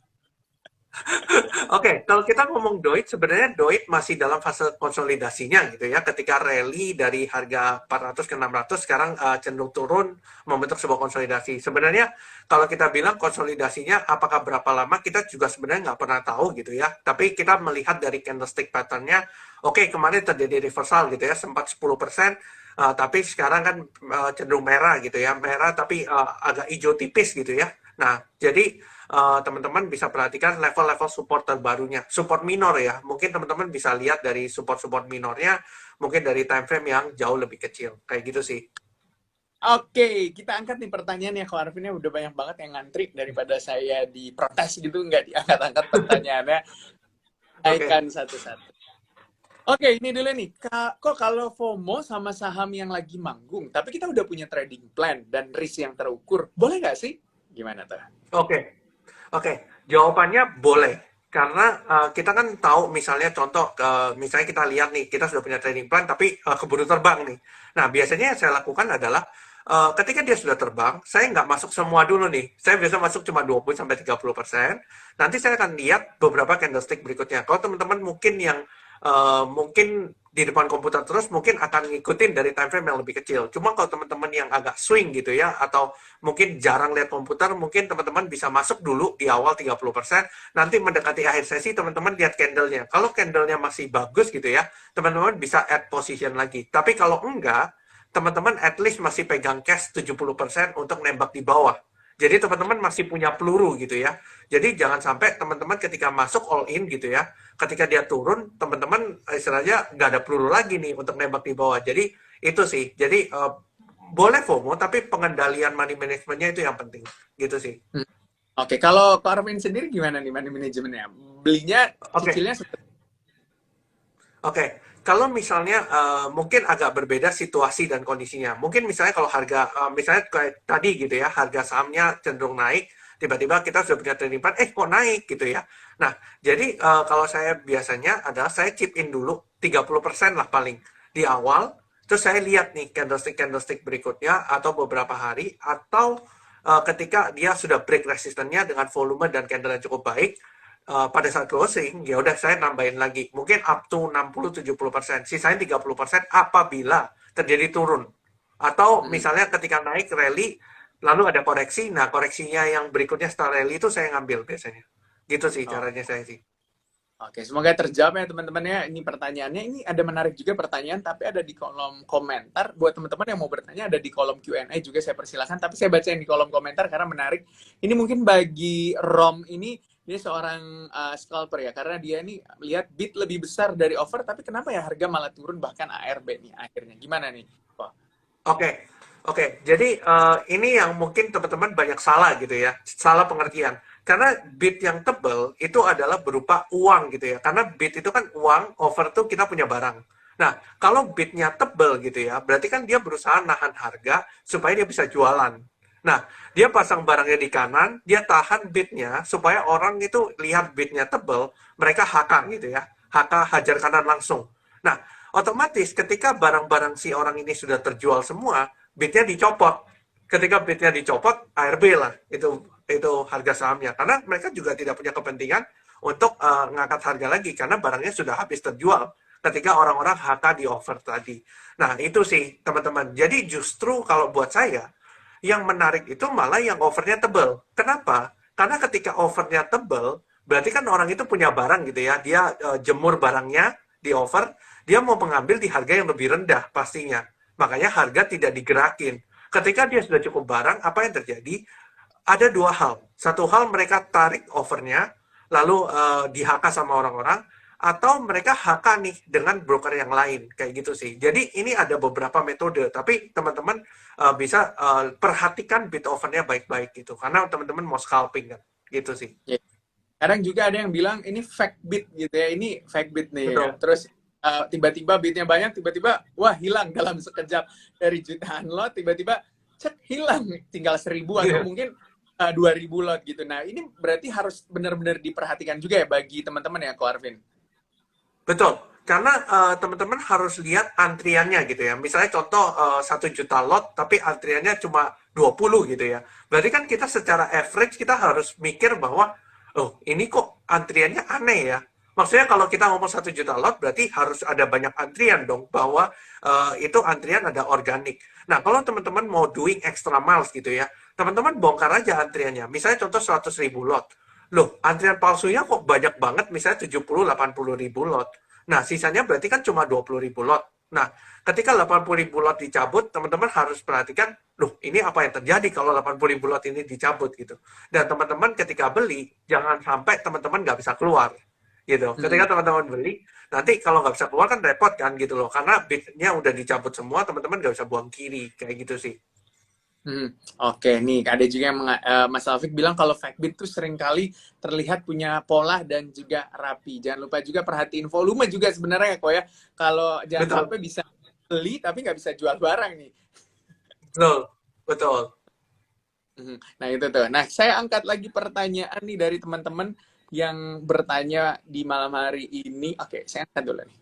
Oke, kalau kita ngomong Doit, sebenarnya Doit masih dalam fase konsolidasinya gitu ya. Ketika rally dari harga 400 ke 600, sekarang cenderung turun, membentuk sebuah konsolidasi. Sebenarnya kalau kita bilang konsolidasinya apakah berapa lama, kita juga sebenarnya nggak pernah tahu gitu ya. Tapi kita melihat dari candlestick pattern-nya, oke, kemarin terjadi reversal gitu ya, sempat 10%, Tapi sekarang kan cenderung merah gitu ya, merah tapi agak hijau tipis gitu ya. Nah, jadi teman-teman bisa perhatikan level-level support terbarunya, support minor ya. Mungkin teman-teman bisa lihat dari support-support minornya, mungkin dari time frame yang jauh lebih kecil, kayak gitu sih. Oke, kita angkat nih pertanyaannya. Kalau Arvinnya udah banyak banget yang ngantri daripada saya diprotes gitu, nggak diangkat-angkat pertanyaannya. Oke. Naikkan satu-satu. Oke, ini dulu nih. Kok kalau FOMO sama saham yang lagi manggung, tapi kita udah punya trading plan dan risk yang terukur, boleh nggak sih? Gimana tuh? Oke, oke. Jawabannya boleh. Karena kita kan tahu misalnya contoh, misalnya kita lihat nih, kita sudah punya trading plan tapi keburu terbang nih. Nah, biasanya yang saya lakukan adalah ketika dia sudah terbang, saya nggak masuk semua dulu nih. Saya biasa masuk cuma 20-30%. Nanti saya akan lihat beberapa candlestick berikutnya. Kalau teman-teman mungkin yang mungkin di depan komputer terus mungkin akan ngikutin dari time frame yang lebih kecil. Cuma kalau teman-teman yang agak swing gitu ya, atau mungkin jarang lihat komputer, mungkin teman-teman bisa masuk dulu di awal 30%, nanti mendekati akhir sesi teman-teman lihat candle-nya. Kalau candle-nya masih bagus gitu ya, teman-teman bisa add position lagi. Tapi kalau enggak, teman-teman at least masih pegang cash 70% untuk nembak di bawah. Jadi teman-teman masih punya peluru gitu ya. Jadi jangan sampai teman-teman ketika masuk all in gitu ya, ketika dia turun, teman-teman istilahnya nggak ada peluru lagi nih untuk nembak di bawah. Jadi itu sih. Jadi boleh FOMO, tapi pengendalian money managementnya itu yang penting. Gitu sih. Oke, kalau Ko Arvin sendiri gimana nih money manajemennya? Belinya, Oke. cicilnya Oke, kalau misalnya mungkin agak berbeda situasi dan kondisinya. Mungkin misalnya kalau harga, misalnya kayak tadi gitu ya, harga sahamnya cenderung naik, tiba-tiba kita sudah punya trading plan, kok naik gitu ya. Nah, jadi kalau saya biasanya adalah saya chip in dulu 30% lah paling di awal, terus saya lihat nih candlestick-candlestick berikutnya atau beberapa hari, atau ketika dia sudah break resistennya dengan volume dan candle yang cukup baik, pada saat closing, ya udah saya nambahin lagi. Mungkin up to 60-70%. Sisanya 30% apabila terjadi turun. Atau misalnya ketika naik rally, lalu ada koreksi, nah koreksinya yang berikutnya setelah rally itu saya ngambil biasanya. Gitu sih oh, caranya saya sih. oke, semoga terjawab ya teman-teman ya. Ini pertanyaannya, ini ada menarik juga pertanyaan, tapi ada di kolom komentar. Buat teman-teman yang mau bertanya, ada di kolom Q&A juga saya persilahkan. Tapi saya baca yang di kolom komentar karena menarik. Ini mungkin bagi Rom ini, dia seorang scalper ya, karena dia ini lihat bid lebih besar dari offer, tapi kenapa ya harga malah turun bahkan ARB nih akhirnya. Gimana nih? Wah. Oke, oke. Jadi ini yang mungkin teman-teman banyak salah gitu ya, salah pengertian. Karena bid yang tebal itu adalah berupa uang gitu ya. Karena bid itu kan uang, over tuh kita punya barang. Nah, kalau bidnya tebal gitu ya, berarti kan dia berusaha nahan harga supaya dia bisa jualan. Nah, dia pasang barangnya di kanan, dia tahan bidnya supaya orang itu lihat bidnya tebal, mereka HK gitu ya, HK hajar kanan langsung. Nah, otomatis ketika barang-barang si orang ini sudah terjual semua, bidnya dicopot. Ketika bidnya dicopot, ARB lah itu harga sahamnya. Karena mereka juga tidak punya kepentingan untuk ngangkat harga lagi karena barangnya sudah habis terjual ketika orang-orang HK di offer tadi. Nah, itu sih teman-teman. Jadi justru kalau buat saya, yang menarik itu malah yang offernya tebal. Kenapa? Karena ketika offernya tebal, berarti kan orang itu punya barang gitu ya. Dia jemur barangnya di offer, dia mau mengambil di harga yang lebih rendah pastinya. Makanya harga tidak digerakin. Ketika dia sudah cukup barang, apa yang terjadi? Ada dua hal. Satu hal mereka tarik offernya, lalu di HK sama orang-orang, atau mereka HK nih dengan broker yang lain. Kayak gitu sih. Jadi ini ada beberapa metode, tapi teman-teman bisa perhatikan bid offernya baik-baik gitu. Karena teman-teman mau scalping kan. Gitu sih. Ya. Kadang juga ada yang bilang ini fake bid gitu ya, ini fake bid nih ya. Betul. Terus tiba-tiba bidnya banyak, tiba-tiba wah hilang dalam sekejap dari jutaan lot, tiba-tiba cek hilang tinggal 1.000 atau Iya. mungkin 2.000 lot gitu. Nah ini berarti harus benar-benar diperhatikan juga ya bagi teman-teman ya, Ko Arvin. Betul, karena teman-teman harus lihat antriannya gitu ya. Misalnya contoh 1 juta lot, tapi antriannya cuma 20 gitu ya. Berarti kan kita secara average kita harus mikir bahwa, oh ini kok antriannya aneh ya. Maksudnya kalau kita ngomong 1 juta lot, berarti harus ada banyak antrian dong, bahwa itu antrian ada organik. Nah, kalau teman-teman mau doing extra miles gitu ya, teman-teman bongkar aja antriannya. Misalnya contoh 100.000 lot. Loh, antrian palsunya kok banyak banget, misalnya 70-80 ribu lot. Nah, sisanya berarti kan cuma 20 ribu lot. Nah, ketika 80.000 lot dicabut, teman-teman harus perhatikan, loh ini apa yang terjadi kalau 80.000 lot ini dicabut gitu. Dan teman-teman ketika beli, jangan sampai teman-teman nggak bisa keluar gitu. Hmm. Ketika teman-teman beli, nanti kalau nggak bisa keluar kan repot kan gitu loh. Karena bidnya udah dicabut semua, teman-teman nggak bisa buang kiri, kayak gitu sih. Hmm, oke nih ada juga yang Mas Alfik bilang kalau Factbit tuh seringkali terlihat punya pola dan juga rapi. Jangan lupa juga perhatiin volume juga sebenarnya ya kok ya. Kalau jangan Betul, sampai bisa beli tapi nggak bisa jual barang nih. betul, betul. Mhm. Nah itu tuh. Nah saya angkat lagi pertanyaan nih dari teman-teman yang bertanya di malam hari ini. Oke, saya angkat dulu nih.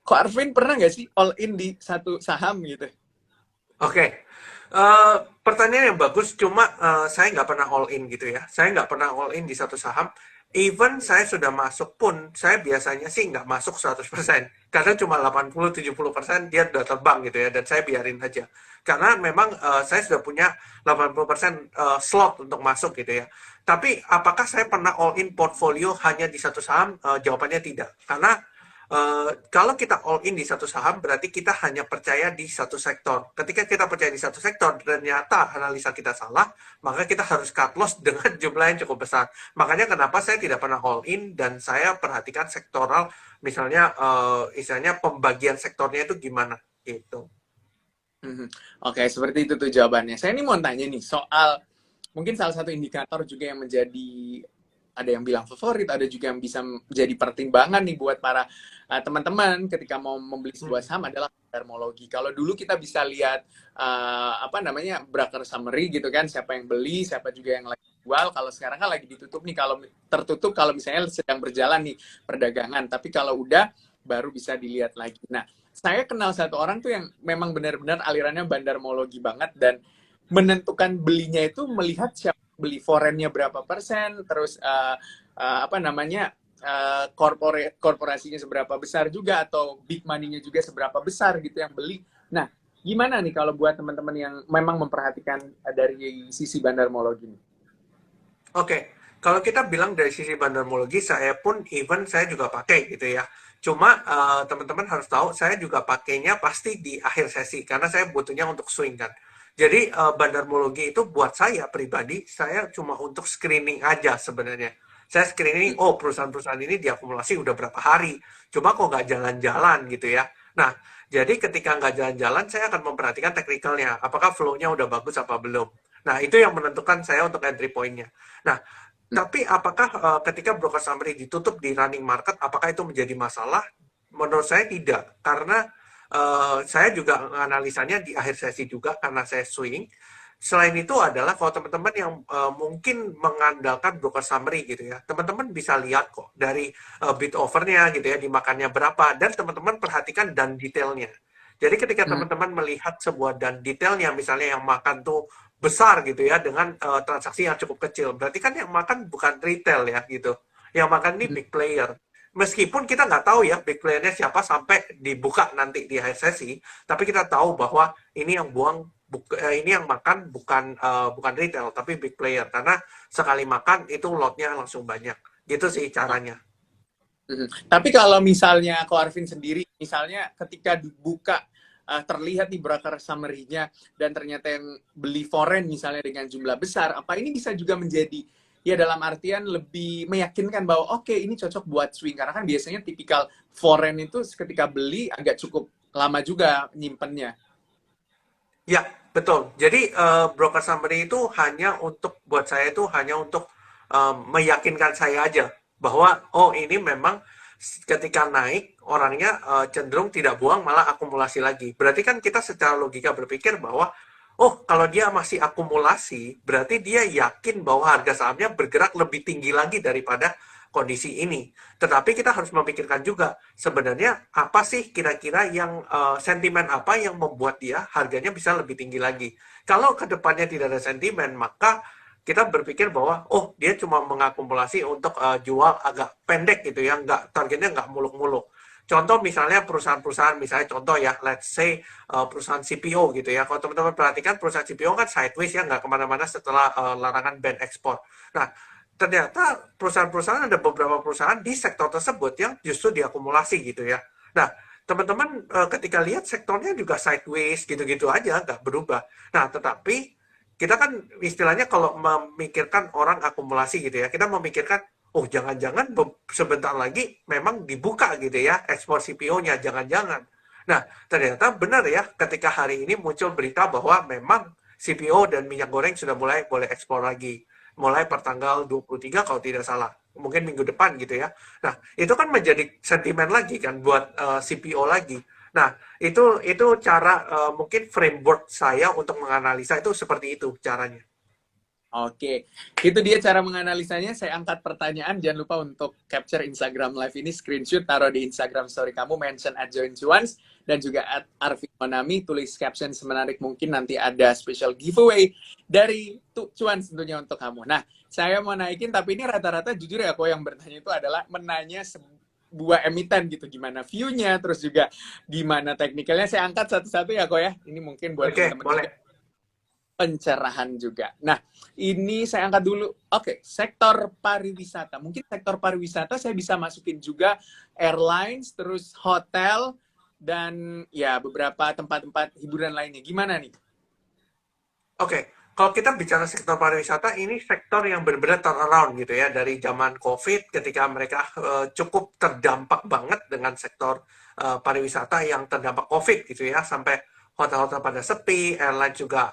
Kok Arvin pernah nggak sih all in di satu saham gitu? Oke, pertanyaan yang bagus, cuma saya nggak pernah all in gitu ya. Saya nggak pernah all in di satu saham. Even saya sudah masuk pun, saya biasanya sih nggak masuk 100%. Karena cuma 80-70% dia udah terbang gitu ya, dan saya biarin aja. Karena memang saya sudah punya 80% slot untuk masuk gitu ya. Tapi apakah saya pernah all in portfolio hanya di satu saham? Jawabannya tidak. Karena kalau kita all in di satu saham, berarti kita hanya percaya di satu sektor. Ketika kita percaya di satu sektor, ternyata analisa kita salah, maka kita harus cut loss dengan jumlah yang cukup besar. Makanya kenapa saya tidak pernah all in, dan saya perhatikan sektoral, misalnya istilahnya pembagian sektornya itu gimana, gitu. Mhm. Oke, seperti itu tuh jawabannya. Saya ini mau tanya nih soal mungkin salah satu indikator juga yang menjadi ada yang bilang favorit, ada juga yang bisa menjadi pertimbangan nih buat para teman-teman ketika mau membeli sebuah Hmm. saham adalah termologi. Kalau dulu kita bisa lihat apa namanya broker summary gitu kan, siapa yang beli, siapa juga yang lagi jual. Kalau sekarang kan lagi ditutup nih, kalau tertutup kalau misalnya sedang berjalan nih perdagangan. Tapi kalau udah baru bisa dilihat lagi. Nah, saya kenal satu orang tuh yang memang benar-benar alirannya bandarmologi banget dan menentukan belinya itu melihat siapa beli forennya berapa persen, terus apa namanya korporasinya seberapa besar juga atau big money-nya juga seberapa besar gitu yang beli. Nah, gimana nih kalau buat teman-teman yang memang memperhatikan dari sisi bandarmologi ini? Oke, kalau kita bilang dari sisi bandarmologi, saya pun even saya juga pakai gitu ya. Cuma teman-teman harus tahu, saya juga pakainya pasti di akhir sesi karena saya butuhnya untuk swing kan. Jadi bandarmologi itu buat saya pribadi, saya cuma untuk screening aja sebenarnya. Saya screening, oh perusahaan-perusahaan ini diakumulasi udah berapa hari, cuma kok nggak jalan-jalan gitu ya. Nah, jadi ketika nggak jalan-jalan, saya akan memperhatikan teknikalnya, apakah flow-nya udah bagus apa belum. Nah, itu yang menentukan saya untuk entry point-nya. Nah, tapi apakah ketika broker summary ditutup di running market, apakah itu menjadi masalah? Menurut saya tidak, karena saya juga analisanya di akhir sesi juga karena saya swing. Selain itu adalah kalau teman-teman yang mungkin mengandalkan broker summary gitu ya, teman-teman bisa lihat kok dari bid overnya gitu ya, dimakannya berapa, dan teman-teman perhatikan dan detailnya. Jadi ketika teman-teman melihat sebuah dan detailnya, misalnya yang makan tuh besar gitu ya dengan transaksi yang cukup kecil. Berarti kan yang makan bukan retail ya gitu. Yang makan ini big player. Meskipun kita nggak tahu ya big playernya siapa sampai dibuka nanti di akhir sesi, tapi kita tahu bahwa ini yang ini yang makan bukan retail tapi big player karena sekali makan itu lotnya langsung banyak. Gitu sih caranya. Tapi kalau misalnya Ko Arvin sendiri, misalnya ketika dibuka terlihat di broker summary-nya dan ternyata yang beli foreign misalnya dengan jumlah besar, apa ini bisa juga menjadi ya dalam artian lebih meyakinkan bahwa oke, ini cocok buat swing karena kan biasanya tipikal foreign itu ketika beli agak cukup lama juga nyimpennya. Ya, betul. Jadi broker summary itu hanya untuk buat saya itu hanya untuk meyakinkan saya aja bahwa oh ini memang ketika naik orangnya cenderung tidak buang malah akumulasi lagi. Berarti kan kita secara logika berpikir bahwa oh kalau dia masih akumulasi berarti dia yakin bahwa harga sahamnya bergerak lebih tinggi lagi daripada kondisi ini. Tetapi kita harus memikirkan juga sebenarnya apa sih kira-kira yang sentimen apa yang membuat dia harganya bisa lebih tinggi lagi. Kalau kedepannya tidak ada sentimen, maka kita berpikir bahwa oh dia cuma mengakumulasi untuk jual agak pendek gitu ya, nggak targetnya nggak muluk-muluk. Contoh misalnya perusahaan-perusahaan, misalnya contoh ya, let's say perusahaan CPO gitu ya. Kalau teman-teman perhatikan perusahaan CPO kan sideways ya, nggak kemana-mana setelah larangan ban ekspor. Nah, ternyata perusahaan-perusahaan ada beberapa perusahaan di sektor tersebut yang justru diakumulasi gitu ya. Nah, teman-teman ketika lihat sektornya juga sideways gitu-gitu aja, nggak berubah. Nah, tetapi kita kan istilahnya kalau memikirkan orang akumulasi gitu ya, kita memikirkan, oh jangan-jangan sebentar lagi memang dibuka gitu ya, ekspor CPO-nya, jangan-jangan. Nah, ternyata benar ya, ketika hari ini muncul berita bahwa memang CPO dan minyak goreng sudah mulai boleh ekspor lagi. Mulai pertanggal 23 kalau tidak salah. Mungkin minggu depan gitu ya. Nah, itu kan menjadi sentimen lagi kan buat CPO lagi. Nah, itu cara mungkin framework saya untuk menganalisa itu seperti itu caranya. Oke, itu dia cara menganalisanya. Saya angkat pertanyaan, jangan lupa untuk capture Instagram Live ini, screenshot, taruh di Instagram story kamu, mention @joincuans, dan juga @arvin monami, tulis caption semenarik mungkin, nanti ada special giveaway dari Cuans tentunya untuk kamu. Nah, saya mau naikin, tapi ini rata-rata jujur ya, kok yang bertanya itu adalah menanya sebuah emiten gitu, gimana view-nya, terus juga gimana teknikalnya. Saya angkat satu-satu ya, kok ya. Ini mungkin buat Oke, teman-teman juga boleh. pencerahan juga. Nah, ini saya angkat dulu. Oke, sektor pariwisata. Mungkin sektor pariwisata saya bisa masukin juga airlines, terus hotel, dan ya beberapa tempat-tempat hiburan lainnya. Gimana nih? Oke, kalau kita bicara sektor pariwisata, ini sektor yang benar-benar turnaround gitu ya dari zaman COVID ketika mereka cukup terdampak banget dengan sektor pariwisata yang terdampak COVID gitu ya, sampai hotel-hotel pada sepi, airline juga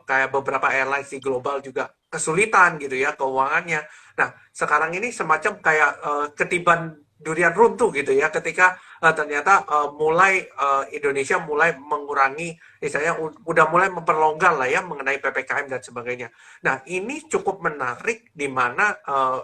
kayak beberapa airlines di global juga kesulitan gitu ya keuangannya. Nah, sekarang ini semacam kayak ketiban durian runtuh gitu ya ketika ternyata mulai Indonesia mulai mengurangi misalnya udah mulai memperlonggar lah ya mengenai PPKM dan sebagainya. Nah, ini cukup menarik di mana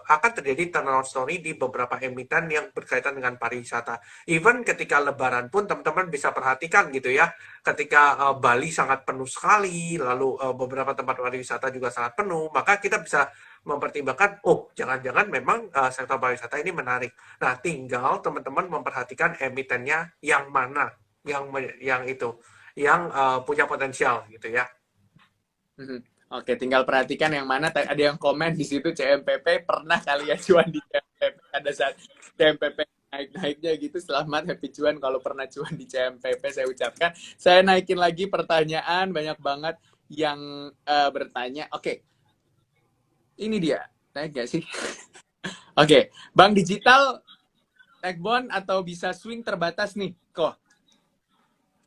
akan terjadi turnaround story di beberapa emiten yang berkaitan dengan pariwisata. Even ketika Lebaran pun teman-teman bisa perhatikan gitu ya, ketika Bali sangat penuh sekali, lalu beberapa tempat pariwisata juga sangat penuh, maka kita bisa mempertimbangkan, oh jangan-jangan memang sektor pariwisata ini menarik. Nah, tinggal teman-teman memperhatikan emitennya yang mana, yang itu yang punya potensial gitu ya. Mhm. Oke, tinggal perhatikan yang mana. Ada yang komen di situ, CMPP pernah kali ya cuan di CMPP pada saat CMPP naik-naiknya gitu. Selamat happy cuan kalau pernah cuan di CMPP, saya ucapkan. Saya naikin lagi pertanyaan, banyak banget yang bertanya. Oke, ini dia. Naik nggak sih? Oke, bank digital naik bond atau bisa swing terbatas nih, kok?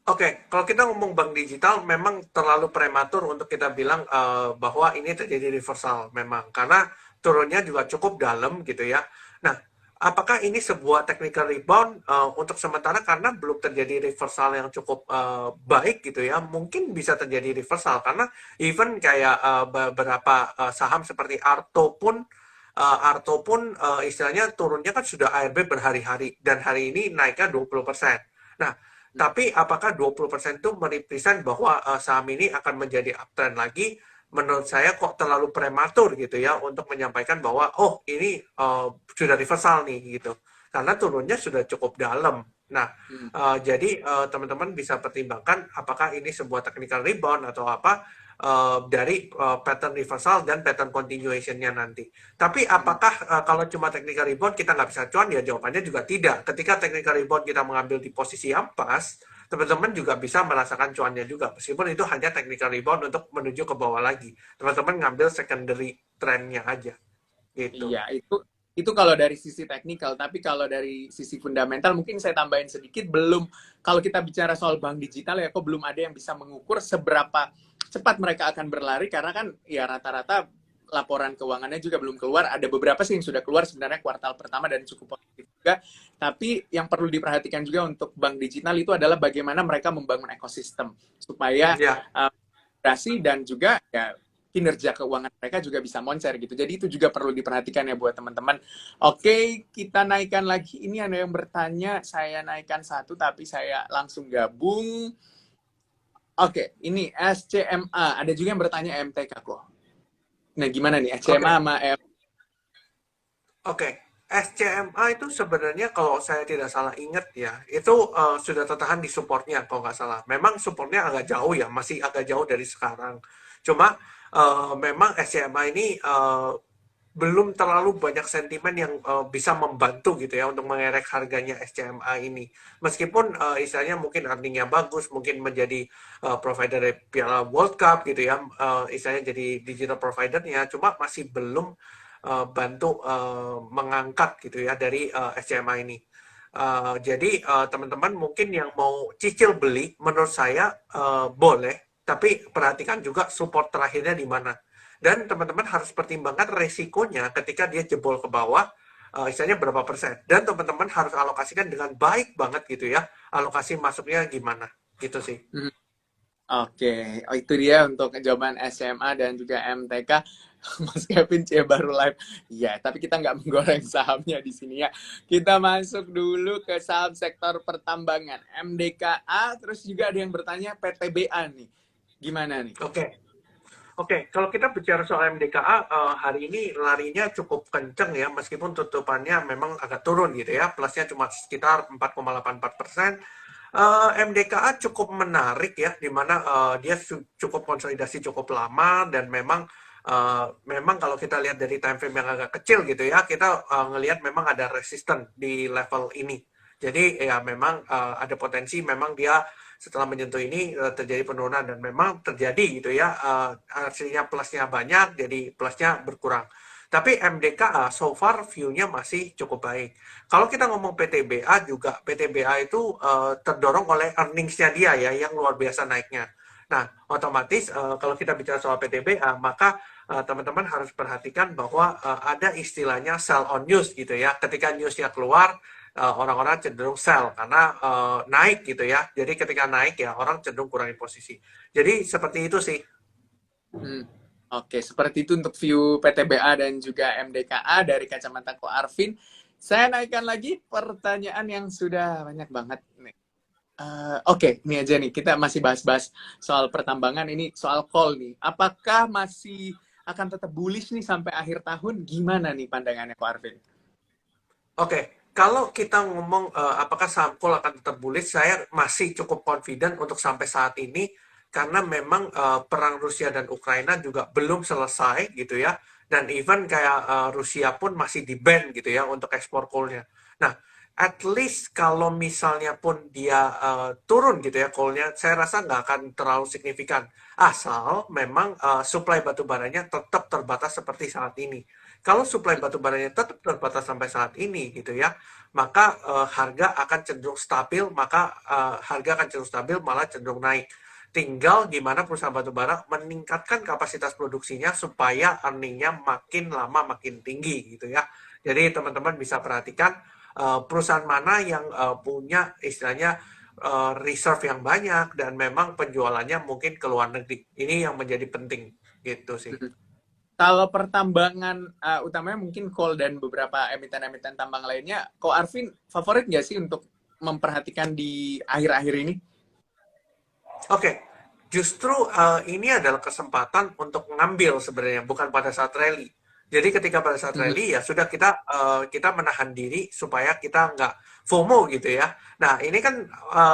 Oke, kalau kita ngomong bank digital memang terlalu prematur untuk kita bilang bahwa ini terjadi reversal memang karena turunnya juga cukup dalam gitu ya. Nah, apakah ini sebuah technical rebound untuk sementara karena belum terjadi reversal yang cukup baik gitu ya? Mungkin bisa terjadi reversal karena even kayak beberapa saham seperti Arto pun istilahnya turunnya kan sudah ARB berhari-hari dan hari ini naiknya 20%. Nah, tapi apakah 20% itu merepresent bahwa saham ini akan menjadi uptrend lagi? Menurut saya kok terlalu prematur gitu ya untuk menyampaikan bahwa oh ini sudah reversal nih gitu. Karena turunnya sudah cukup dalam. Nah, Hmm. jadi teman-teman bisa pertimbangkan apakah ini sebuah technical rebound atau apa dari pattern reversal dan pattern continuation-nya nanti. Tapi Hmm. apakah kalau cuma technical rebound kita nggak bisa cuan? Ya jawabannya juga tidak. Ketika technical rebound kita mengambil di posisi yang pas, teman-teman juga bisa merasakan cuannya juga. Meskipun itu hanya technical rebound untuk menuju ke bawah lagi. Teman-teman ngambil secondary trend-nya aja. Gitu. Iya, itu kalau dari sisi teknikal, tapi kalau dari sisi fundamental mungkin saya tambahin sedikit, belum, kalau kita bicara soal bank digital ya kok belum ada yang bisa mengukur seberapa cepat mereka akan berlari, karena kan ya rata-rata laporan keuangannya juga belum keluar. Ada beberapa sih yang sudah keluar sebenarnya kuartal pertama dan cukup positif juga. Tapi yang perlu diperhatikan juga untuk bank digital itu adalah bagaimana mereka membangun ekosistem supaya Ya, dan juga ya kinerja keuangan mereka juga bisa moncer gitu. Jadi itu juga perlu diperhatikan ya buat teman-teman. Oke, kita naikkan lagi. Ini ada yang bertanya, saya naikkan satu tapi saya langsung gabung. Oke, ini SCMA. Ada juga yang bertanya MTK kok. Nah, gimana nih SCMA oke. sama Oke, SCMA itu sebenarnya kalau saya tidak salah ingat ya, itu sudah tertahan di supportnya kalau nggak salah. Memang supportnya agak jauh ya, masih agak jauh dari sekarang. Cuma memang SCMA ini belum terlalu banyak sentimen yang bisa membantu gitu ya untuk mengerek harganya SCMA ini. Meskipun istilahnya mungkin earningnya bagus, mungkin menjadi provider Piala World Cup gitu ya, istilahnya jadi digital providernya, cuma masih belum bantu mengangkat gitu ya dari SCMA ini. Jadi teman-teman mungkin yang mau cicil beli, menurut saya boleh, tapi perhatikan juga support terakhirnya di mana. Dan teman-teman harus pertimbangkan resikonya ketika dia jebol ke bawah, istilahnya berapa persen. Dan teman-teman harus alokasikan dengan baik banget gitu ya, alokasi masuknya gimana, gitu sih. Hmm. Oke, oh, itu dia untuk jawaban SMA dan juga MTK. Mas Kevin C baru live. Ya, tapi kita nggak menggoreng sahamnya di sini ya. Kita masuk dulu ke saham sektor pertambangan, MDKA, terus juga ada yang bertanya PTBA nih. Gimana nih? Oke, kalau kita bicara soal MDKA, hari ini larinya cukup kenceng ya, meskipun tutupannya memang agak turun gitu ya, plusnya cuma sekitar 4,84%. MDKA cukup menarik ya, di mana dia cukup konsolidasi cukup lama dan memang kalau kita lihat dari time frame yang agak kecil gitu ya, kita ngelihat memang ada resisten di level ini. Jadi ya memang ada potensi memang dia setelah menyentuh ini terjadi penurunan dan memang terjadi gitu ya, hasilnya plusnya banyak, jadi plusnya berkurang. Tapi MDKA so far view-nya masih cukup baik. Kalau kita ngomong PTBA juga, PTBA itu terdorong oleh earnings-nya dia ya, yang luar biasa naiknya. Nah, otomatis kalau kita bicara soal PTBA, maka teman-teman harus perhatikan bahwa ada istilahnya sell on news gitu ya. Ketika newsnya keluar, orang-orang cenderung sell karena naik gitu ya. Jadi ketika naik ya orang cenderung kurangin posisi. Jadi seperti itu sih. Hmm. Oke, seperti itu untuk view PTBA dan juga MDKA dari kacamata Ko Arvin. Saya naikkan lagi pertanyaan yang sudah banyak banget nih. Oke, ini aja nih. Kita masih bahas-bahas soal pertambangan ini, soal coal nih. Apakah masih akan tetap bullish nih sampai akhir tahun? Gimana nih pandangannya Ko Arvin? Oke, kalau kita ngomong apakah saham coal akan tetap bullish, saya masih cukup confident untuk sampai saat ini karena memang perang Rusia dan Ukraina juga belum selesai gitu ya, dan even kayak Rusia pun masih di-ban gitu ya untuk ekspor coal-nya. Nah, at least kalau misalnya pun dia turun gitu ya coal-nya, saya rasa nggak akan terlalu signifikan. Asal memang supply batu baranya tetap terbatas seperti saat ini. Kalau suplai batu baranya tetap terbatas sampai saat ini gitu ya, maka harga akan cenderung stabil, malah cenderung naik. Tinggal gimana perusahaan batu bara meningkatkan kapasitas produksinya supaya earningnya makin lama makin tinggi gitu ya. Jadi teman-teman bisa perhatikan perusahaan mana yang punya istilahnya reserve yang banyak dan memang penjualannya mungkin ke luar negeri. Ini yang menjadi penting gitu sih. Kalau pertambangan utamanya mungkin coal dan beberapa emiten-emiten tambang lainnya, Ko Arvin favorit nggak sih untuk memperhatikan di akhir-akhir ini? Oke, justru ini adalah kesempatan untuk ngambil sebenarnya, bukan pada saat rally. Jadi ketika pada saat Hmm. rally ya sudah kita menahan diri supaya kita nggak FOMO gitu ya. Nah ini kan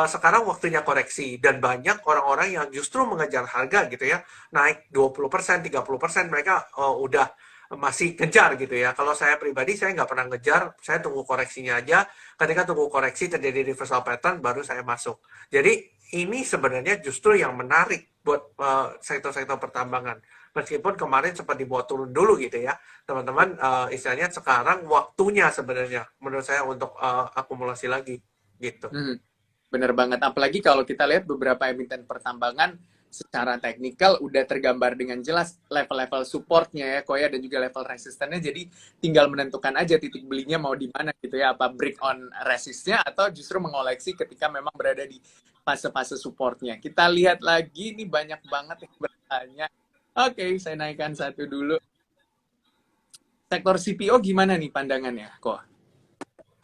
sekarang waktunya koreksi dan banyak orang-orang yang justru mengejar harga gitu ya, naik 20%, 30% mereka udah masih kejar gitu ya. Kalau saya pribadi saya nggak pernah ngejar, saya tunggu koreksinya aja. Ketika tunggu koreksi terjadi reversal pattern baru saya masuk. Jadi ini sebenarnya justru yang menarik buat sektor-sektor pertambangan. Meskipun kemarin sempat dibuat turun dulu gitu ya, teman-teman, istilahnya sekarang waktunya sebenarnya menurut saya untuk akumulasi lagi gitu. Hmm. Bener banget. Apalagi kalau kita lihat beberapa emiten pertambangan secara teknikal udah tergambar dengan jelas level-level supportnya ya, Koya, dan juga level resistannya. Jadi tinggal menentukan aja titik belinya mau di mana gitu ya. Apa break on resistnya atau justru mengoleksi ketika memang berada di fase-fase supportnya. Kita lihat lagi, nih banyak banget yang bertanya. Oke, saya naikkan satu dulu. Sektor CPO gimana nih pandangannya, kok?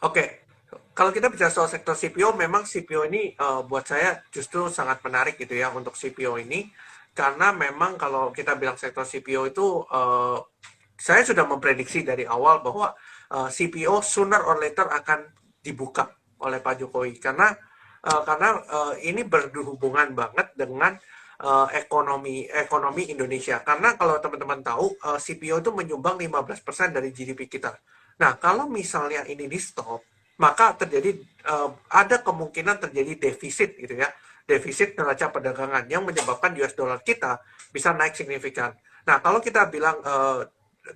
Oke, kalau kita bicara soal sektor CPO, memang CPO ini buat saya justru sangat menarik gitu ya untuk CPO ini, karena memang kalau kita bilang sektor CPO itu, saya sudah memprediksi dari awal bahwa CPO sooner or later akan dibuka oleh Pak Jokowi, karena ini berhubungan banget dengan ekonomi Indonesia. Karena kalau teman-teman tahu, CPO itu menyumbang 15% dari GDP kita. Nah, kalau misalnya ini di stop, maka ada kemungkinan terjadi defisit gitu ya, defisit neraca perdagangan yang menyebabkan US dollar kita bisa naik signifikan. Nah, kalau kita bilang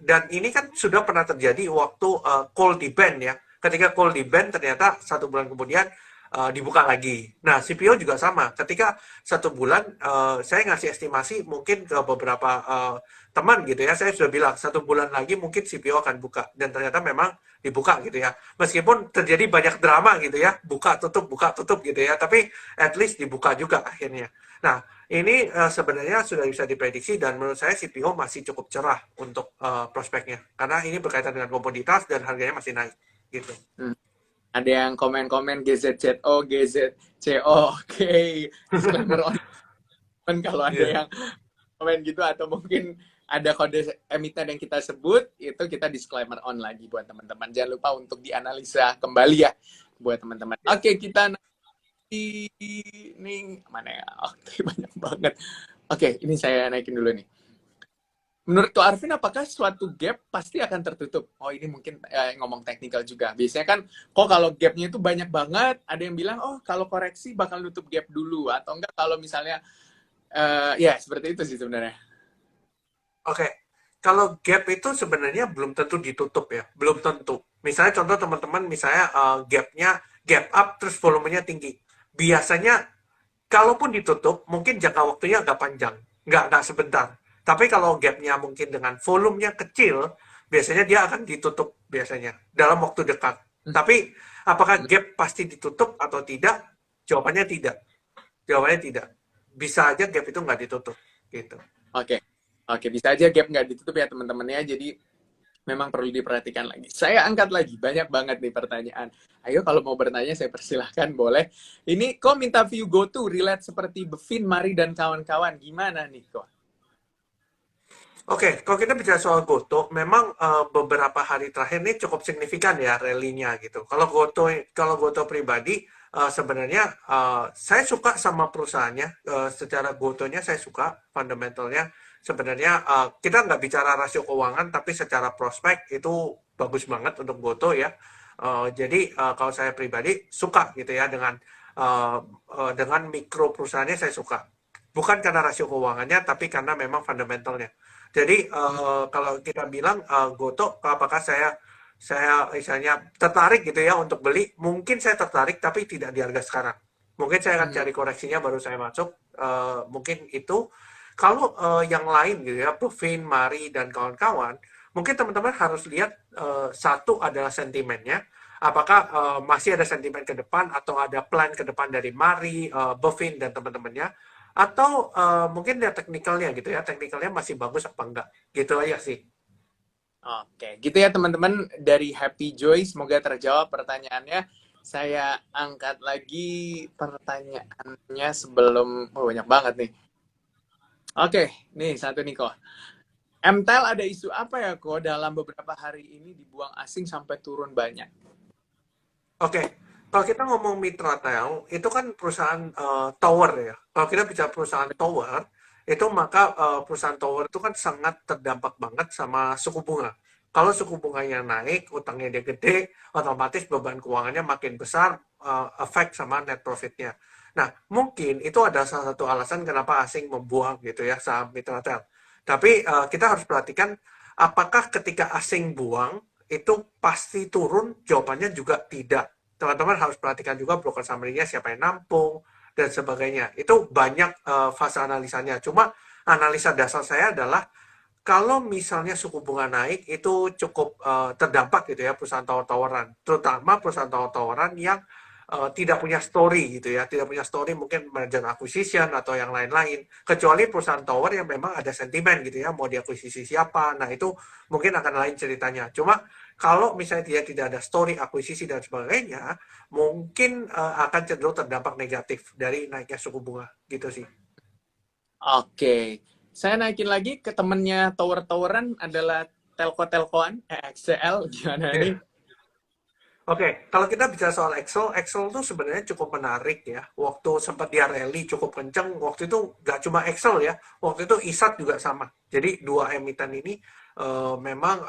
dan ini kan sudah pernah terjadi waktu coal di ban ya. Ketika coal di ban ternyata 1 bulan kemudian dibuka lagi. Nah, CPO juga sama. Ketika 1 bulan, saya ngasih estimasi mungkin ke beberapa teman gitu ya. Saya sudah bilang 1 bulan lagi mungkin CPO akan buka. Dan ternyata memang dibuka gitu ya. Meskipun terjadi banyak drama gitu ya. Buka tutup gitu ya. Tapi at least dibuka juga akhirnya. Nah, ini sebenarnya sudah bisa diprediksi dan menurut saya CPO masih cukup cerah untuk prospeknya. Karena ini berkaitan dengan komoditas dan harganya masih naik gitu. Ada yang komen-komen GZZO, GZCO, oke. Disclaimer on kalau ada Iya. yang komen gitu atau mungkin ada kode emiten yang kita sebut, itu kita disclaimer on lagi buat teman-teman. Jangan lupa untuk dianalisa kembali ya buat teman-teman. Oke, kita nanti ini mana ya? Oke, banyak banget. Oke, ini saya naikin dulu nih. Menurut Ko Arvin, apakah suatu gap pasti akan tertutup? Oh, ini mungkin ngomong teknikal juga. Biasanya kan, kok kalau gapnya itu banyak banget, ada yang bilang, oh kalau koreksi bakal nutup gap dulu. Atau enggak kalau misalnya, ya seperti itu sih sebenarnya. Oke, kalau gap itu sebenarnya belum tentu ditutup ya, belum tentu. Misalnya contoh teman-teman, misalnya gapnya gap up terus volumenya tinggi. Biasanya kalaupun ditutup, mungkin jangka waktunya agak panjang, nggak sebentar. Tapi kalau gapnya mungkin dengan volumenya kecil, biasanya dia akan ditutup biasanya dalam waktu dekat. Tapi apakah gap pasti ditutup atau tidak? Jawabannya tidak. Jawabannya tidak. Bisa aja gap itu nggak ditutup gitu. Oke, oke, bisa aja gap nggak ditutup ya teman-teman ya. Jadi memang perlu diperhatikan lagi. Saya angkat lagi, banyak banget nih pertanyaan. Ayo kalau mau bertanya saya persilahkan, boleh. Ini kok minta view go to relate seperti Bevin, Mari, dan kawan-kawan. Gimana nih kok? Oke, kalau kita bicara soal Goto, memang beberapa hari terakhir ini cukup signifikan ya rally-nya gitu. Kalau Goto pribadi, sebenarnya saya suka sama perusahaannya. Secara Gotonya saya suka, fundamentalnya. Sebenarnya kita nggak bicara rasio keuangan, tapi secara prospek itu bagus banget untuk Goto ya. Jadi kalau saya pribadi suka gitu ya dengan mikro perusahaannya saya suka. Bukan karena rasio keuangannya, tapi karena memang fundamentalnya. Jadi kalau kita bilang Goto, apakah saya misalnya tertarik gitu ya untuk beli? Mungkin saya tertarik, tapi tidak di harga sekarang. Mungkin saya akan cari koreksinya baru saya masuk. Mungkin itu. Kalau yang lain gitu ya, Bevin, Mari dan kawan-kawan, mungkin teman-teman harus lihat satu adalah sentimennya. Apakah masih ada sentimen ke depan atau ada plan ke depan dari Mari, Bevin dan teman-temannya? Atau mungkin dia teknikalnya gitu ya, teknikalnya masih bagus apa enggak, gitu aja sih. Oke, gitu ya teman-teman dari Happy Joy. Semoga terjawab pertanyaannya. Saya angkat lagi pertanyaannya sebelum, oh banyak banget nih. Oke, nih satu nih kok. MTEL ada isu apa ya kok dalam beberapa hari ini dibuang asing sampai turun banyak? Oke, kalau kita ngomong Mitratel, itu kan perusahaan tower ya. Kalau kita bicara perusahaan tower, itu maka perusahaan tower itu kan sangat terdampak banget sama suku bunga. Kalau suku bunganya naik, utangnya dia gede, otomatis beban keuangannya makin besar, efek sama net profitnya. Nah, mungkin itu ada salah satu alasan kenapa asing membuang gitu ya saham Mitratel. Tapi kita harus perhatikan apakah ketika asing buang itu pasti turun? Jawabannya juga tidak. Teman-teman harus perhatikan juga broker summary-nya siapa yang nampung dan sebagainya. Itu banyak fase analisanya. Cuma analisa dasar saya adalah kalau misalnya suku bunga naik itu cukup terdampak gitu ya perusahaan tower-toweran, terutama perusahaan tower-toweran yang tidak punya story gitu ya, tidak punya story mungkin merger acquisition atau yang lain-lain. Kecuali perusahaan tower yang memang ada sentimen gitu ya, mau diakuisisi siapa, nah itu mungkin akan lain ceritanya. Cuma kalau misalnya dia tidak ada story akuisisi dan sebagainya, mungkin akan cenderung terdampak negatif dari naiknya suku bunga gitu sih. Oke, saya naikin lagi ke temennya tower-toweran adalah telco-telcoan, XCL, gimana nih? Oke, kalau kita bicara soal Excel, Excel tuh sebenarnya cukup menarik ya. Waktu sempat dia rally cukup kenceng, waktu itu nggak cuma Excel ya, waktu itu ISAT juga sama. Jadi dua emiten ini memang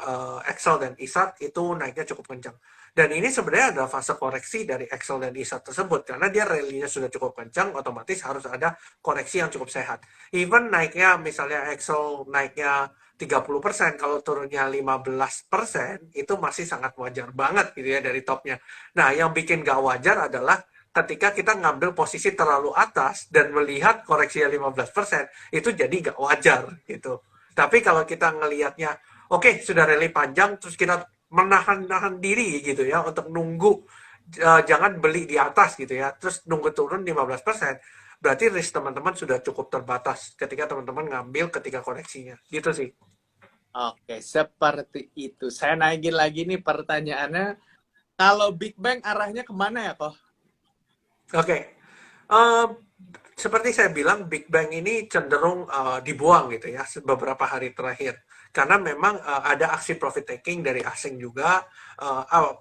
Excel dan ISAT itu naiknya cukup kencang. Dan ini sebenarnya adalah fase koreksi dari Excel dan ISAT tersebut, karena dia rally-nya sudah cukup kencang, otomatis harus ada koreksi yang cukup sehat. Even naiknya, misalnya Excel naiknya 30%, kalau turunnya 15%, itu masih sangat wajar banget gitu ya dari topnya. Nah, yang bikin gak wajar adalah ketika kita ngambil posisi terlalu atas dan melihat koreksinya 15%, itu jadi gak wajar gitu. Tapi kalau kita ngelihatnya, oke, sudah rally panjang, terus kita menahan-nahan diri gitu ya, untuk nunggu, jangan beli di atas gitu ya, terus nunggu turun 15%, berarti risk teman-teman sudah cukup terbatas ketika teman-teman ngambil ketika koreksinya. Gitu sih. Oke, seperti itu. Saya naikin lagi nih pertanyaannya. Kalau Big Bang arahnya kemana ya, kok? Oke, eee, seperti saya bilang Big Bang ini cenderung, dibuang gitu ya beberapa hari terakhir. Karena memang, ada aksi profit taking dari asing juga,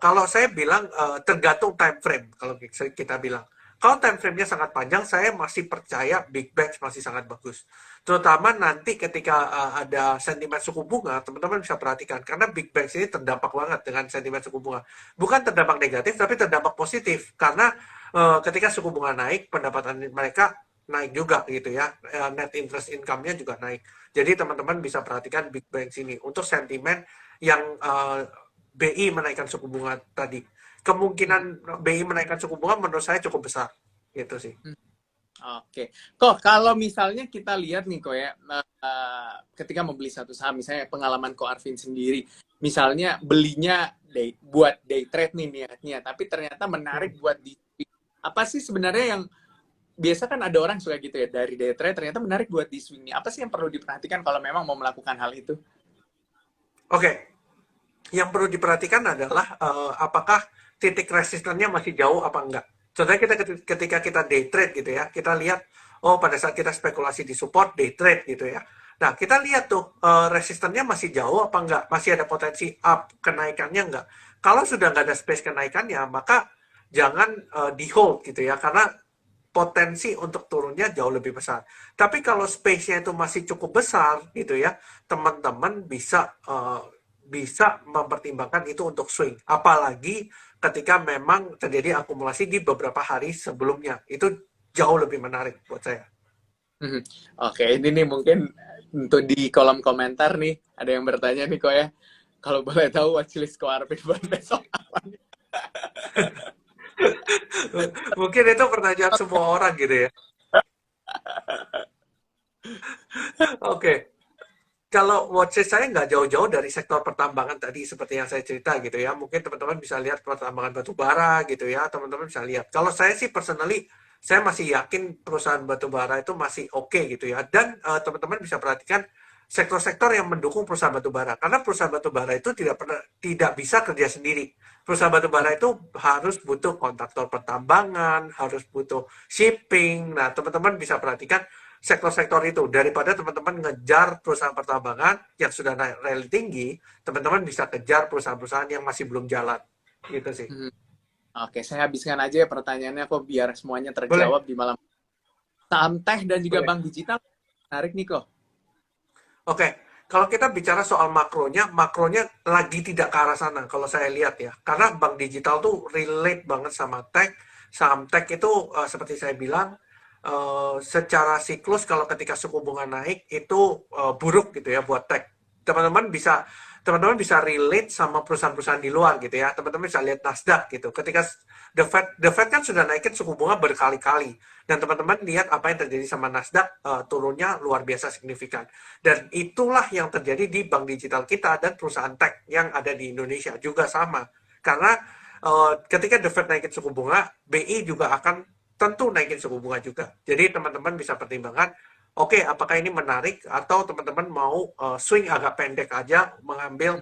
kalau saya bilang, tergantung time frame kalau kita bilang. Kalau time frame-nya sangat panjang, saya masih percaya Big Bang masih sangat bagus. Terutama nanti ketika, ada sentimen suku bunga, teman-teman bisa perhatikan karena Big Bang ini terdampak banget dengan sentimen suku bunga. Bukan terdampak negatif, tapi terdampak positif karena ketika suku bunga naik, pendapatan mereka naik juga gitu ya, net interest income-nya juga naik. Jadi teman-teman bisa perhatikan Big Bang sini untuk sentimen yang BI menaikkan suku bunga tadi. Kemungkinan BI menaikkan suku bunga menurut saya cukup besar, gitu sih. Oke, kok kalau misalnya kita lihat nih kok ya, ketika membeli satu saham, misalnya pengalaman kok Arvin sendiri, misalnya belinya buat day trade nih niatnya, tapi ternyata Hmm. menarik buat di apa sih sebenarnya yang biasa kan ada orang suka gitu ya dari day trade ternyata menarik buat di swing nih. Apa sih yang perlu diperhatikan kalau memang mau melakukan hal itu? Oke, yang perlu diperhatikan adalah apakah titik resistennya masih jauh apa enggak. Contohnya kita ketika kita day trade gitu ya, kita lihat oh pada saat kita spekulasi di support day trade gitu ya. Nah, kita lihat tuh resistennya masih jauh apa enggak, masih ada potensi up kenaikannya enggak. Kalau sudah enggak ada space kenaikannya, maka jangan di hold gitu ya, karena potensi untuk turunnya jauh lebih besar. Tapi kalau space-nya itu masih cukup besar gitu ya, teman-teman bisa mempertimbangkan itu untuk swing. Apalagi ketika memang terjadi akumulasi di beberapa hari sebelumnya. Itu jauh lebih menarik buat saya. Mhm. Oke, ini nih mungkin untuk di kolom komentar nih ada yang bertanya nih kok ya. Kalau boleh tahu watchlist kok Arvin buat besok apa nih? Mungkin itu pertanyaan semua orang gitu ya. Oke, kalau watchlist saya nggak jauh-jauh dari sektor pertambangan tadi seperti yang saya cerita gitu ya. Mungkin teman-teman bisa lihat pertambangan batu bara gitu ya. Teman-teman bisa lihat. Kalau saya sih personally, saya masih yakin perusahaan batu bara itu masih oke gitu ya. Dan teman-teman bisa perhatikan sektor-sektor yang mendukung perusahaan batu bara. Karena perusahaan batu bara itu tidak bisa kerja sendiri. Perusahaan batu bara itu harus butuh kontraktor pertambangan, harus butuh shipping. Nah, teman-teman bisa perhatikan sektor-sektor itu daripada teman-teman ngejar perusahaan pertambangan yang sudah naik rally tinggi, teman-teman bisa kejar perusahaan-perusahaan yang masih belum jalan gitu sih. Mhm. Oke, saya habiskan aja ya pertanyaannya kok biar semuanya Boleh, terjawab di malam. Saham teh dan juga boleh. bank digital menarik nih kok. Oke, kalau kita bicara soal makronya, makronya lagi tidak ke arah sana kalau saya lihat ya. Karena bank digital tuh relate banget sama tech. Saham tech itu seperti saya bilang, secara siklus kalau ketika suku bunga naik itu buruk gitu ya buat tech. Teman-teman bisa teman-teman bisa relate sama perusahaan-perusahaan di luar gitu ya. Teman-teman bisa lihat Nasdaq gitu. Ketika the Fed kan sudah naikin suku bunga berkali-kali dan teman-teman lihat apa yang terjadi sama Nasdaq, turunnya luar biasa signifikan. Dan itulah yang terjadi di bank digital kita dan perusahaan tech yang ada di Indonesia juga sama. Karena ketika The Fed naikin suku bunga, BI juga akan tentu naikin suku bunga juga. Jadi teman-teman bisa pertimbangkan, oke, apakah ini menarik atau teman-teman mau swing agak pendek aja mengambil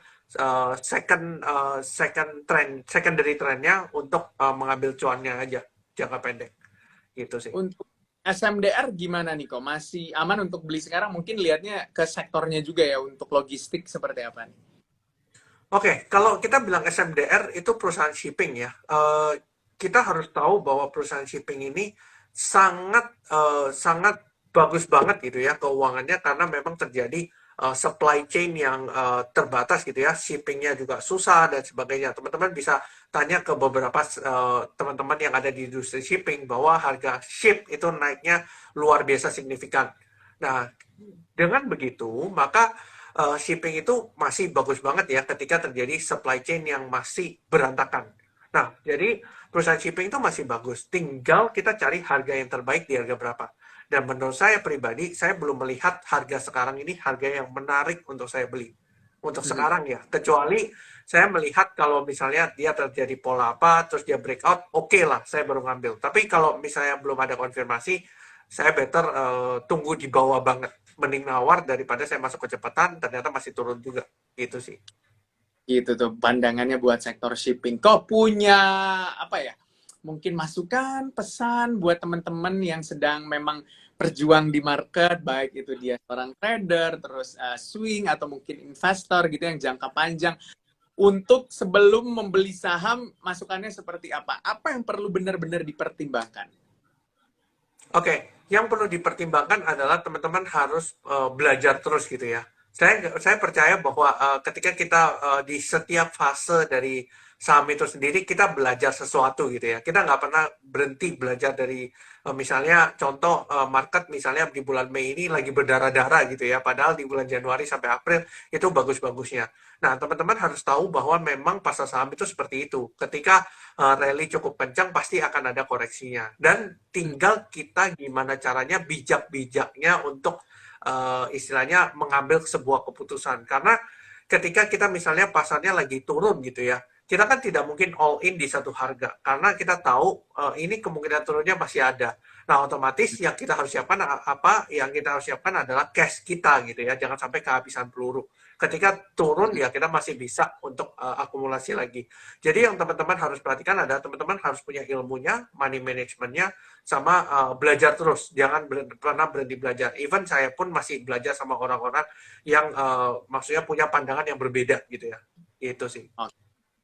secondary trendnya untuk mengambil cuannya aja jangka pendek gitu sih. Untuk SMDR gimana nih kok? Masih aman untuk beli sekarang? Mungkin lihatnya ke sektornya juga ya untuk logistik seperti apa nih? Oke, kalau kita bilang SMDR itu perusahaan shipping ya, kita harus tahu bahwa perusahaan shipping ini sangat bagus banget gitu ya keuangannya karena memang terjadi supply chain yang terbatas gitu ya, shippingnya juga susah dan sebagainya. Teman-teman bisa tanya ke beberapa teman-teman yang ada di industri shipping bahwa harga ship itu naiknya luar biasa signifikan. Nah, dengan begitu, maka shipping itu masih bagus banget ya ketika terjadi supply chain yang masih berantakan. Nah, jadi perusahaan shipping itu masih bagus. Tinggal kita cari harga yang terbaik di harga berapa. Dan menurut saya pribadi, saya belum melihat harga sekarang ini harga yang menarik untuk saya beli. Untuk Mhm. sekarang ya. Kecuali saya melihat kalau misalnya dia terjadi pola apa, terus dia breakout, oke lah, saya baru ngambil. Tapi kalau misalnya belum ada konfirmasi, saya better tunggu di bawah banget. Mending nawar daripada saya masuk kecepatan, ternyata masih turun juga. Gitu sih. Gitu tuh pandangannya buat sektor shipping. Kok punya apa ya? Mungkin masukan, pesan buat teman-teman yang sedang memang berjuang di market, baik itu dia seorang trader, terus swing atau mungkin investor gitu yang jangka panjang. Untuk sebelum membeli saham, masukannya seperti apa? Apa yang perlu benar-benar dipertimbangkan? Oke, yang perlu dipertimbangkan adalah teman-teman harus belajar terus gitu ya. Saya percaya bahwa ketika kita di setiap fase dari saham itu sendiri kita belajar sesuatu gitu ya. Kita nggak pernah berhenti belajar dari misalnya contoh market misalnya di bulan Mei ini lagi berdarah-darah gitu ya. Padahal di bulan Januari sampai April itu bagus-bagusnya. Nah, teman-teman harus tahu bahwa memang pasar saham itu seperti itu. Ketika rally cukup kencang, pasti akan ada koreksinya. Dan tinggal kita gimana caranya bijak-bijaknya untuk istilahnya mengambil sebuah keputusan. Karena ketika kita misalnya pasarnya lagi turun gitu ya, kita kan tidak mungkin all in di satu harga. Karena kita tahu ini kemungkinan turunnya masih ada. Nah, otomatis yang kita harus siapkan apa? Yang kita harus siapkan adalah cash kita gitu ya. Jangan sampai kehabisan peluru. Ketika turun ya kita masih bisa untuk akumulasi lagi. Jadi yang teman-teman harus perhatikan adalah teman-teman harus punya ilmunya, money managementnya, sama belajar terus. Jangan pernah berhenti belajar. Even saya pun masih belajar sama orang-orang yang maksudnya punya pandangan yang berbeda gitu ya. Itu sih.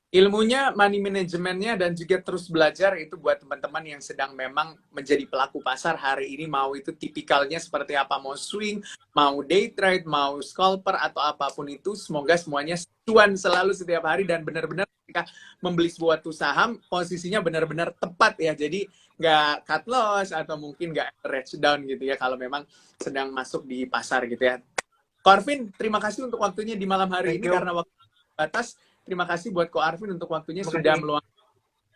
Ilmunya, money manajemennya, dan juga terus belajar itu buat teman-teman yang sedang memang menjadi pelaku pasar hari ini, mau itu tipikalnya seperti apa, mau swing, mau day trade, mau scalper, atau apapun itu, semoga semuanya cuan selalu setiap hari, dan benar-benar ketika membeli suatu saham, posisinya benar-benar tepat ya, jadi nggak cut loss, atau mungkin nggak average down gitu ya, kalau memang sedang masuk di pasar gitu ya. Corvin, terima kasih untuk waktunya di malam hari Thank ini, you. karena waktu terbatas. Terima kasih buat Ko Arvin untuk waktunya Terima sudah kasih. meluangkan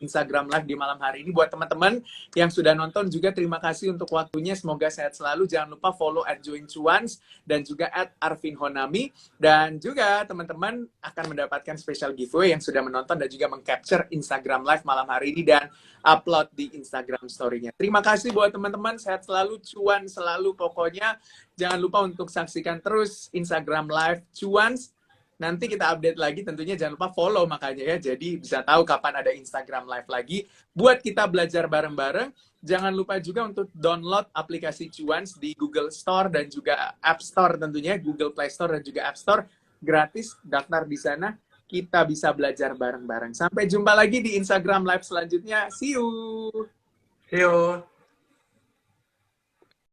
Instagram Live di malam hari ini. Buat teman-teman yang sudah nonton juga terima kasih untuk waktunya. Semoga sehat selalu. Jangan lupa follow @joincuans dan juga @arvinhonami. Dan juga teman-teman akan mendapatkan special giveaway yang sudah menonton dan juga mengcapture Instagram Live malam hari ini dan upload di Instagram story-nya. Terima kasih buat teman-teman. Sehat selalu, cuan selalu pokoknya. Jangan lupa untuk saksikan terus Instagram Live Cuans. Nanti kita update lagi, tentunya jangan lupa follow makanya ya, jadi bisa tahu kapan ada Instagram Live lagi. Buat kita belajar bareng-bareng, jangan lupa juga untuk download aplikasi Cuans di Google Store dan juga App Store tentunya, Google Play Store dan juga App Store, gratis, daftar di sana, kita bisa belajar bareng-bareng. Sampai jumpa lagi di Instagram Live selanjutnya, see you! See you.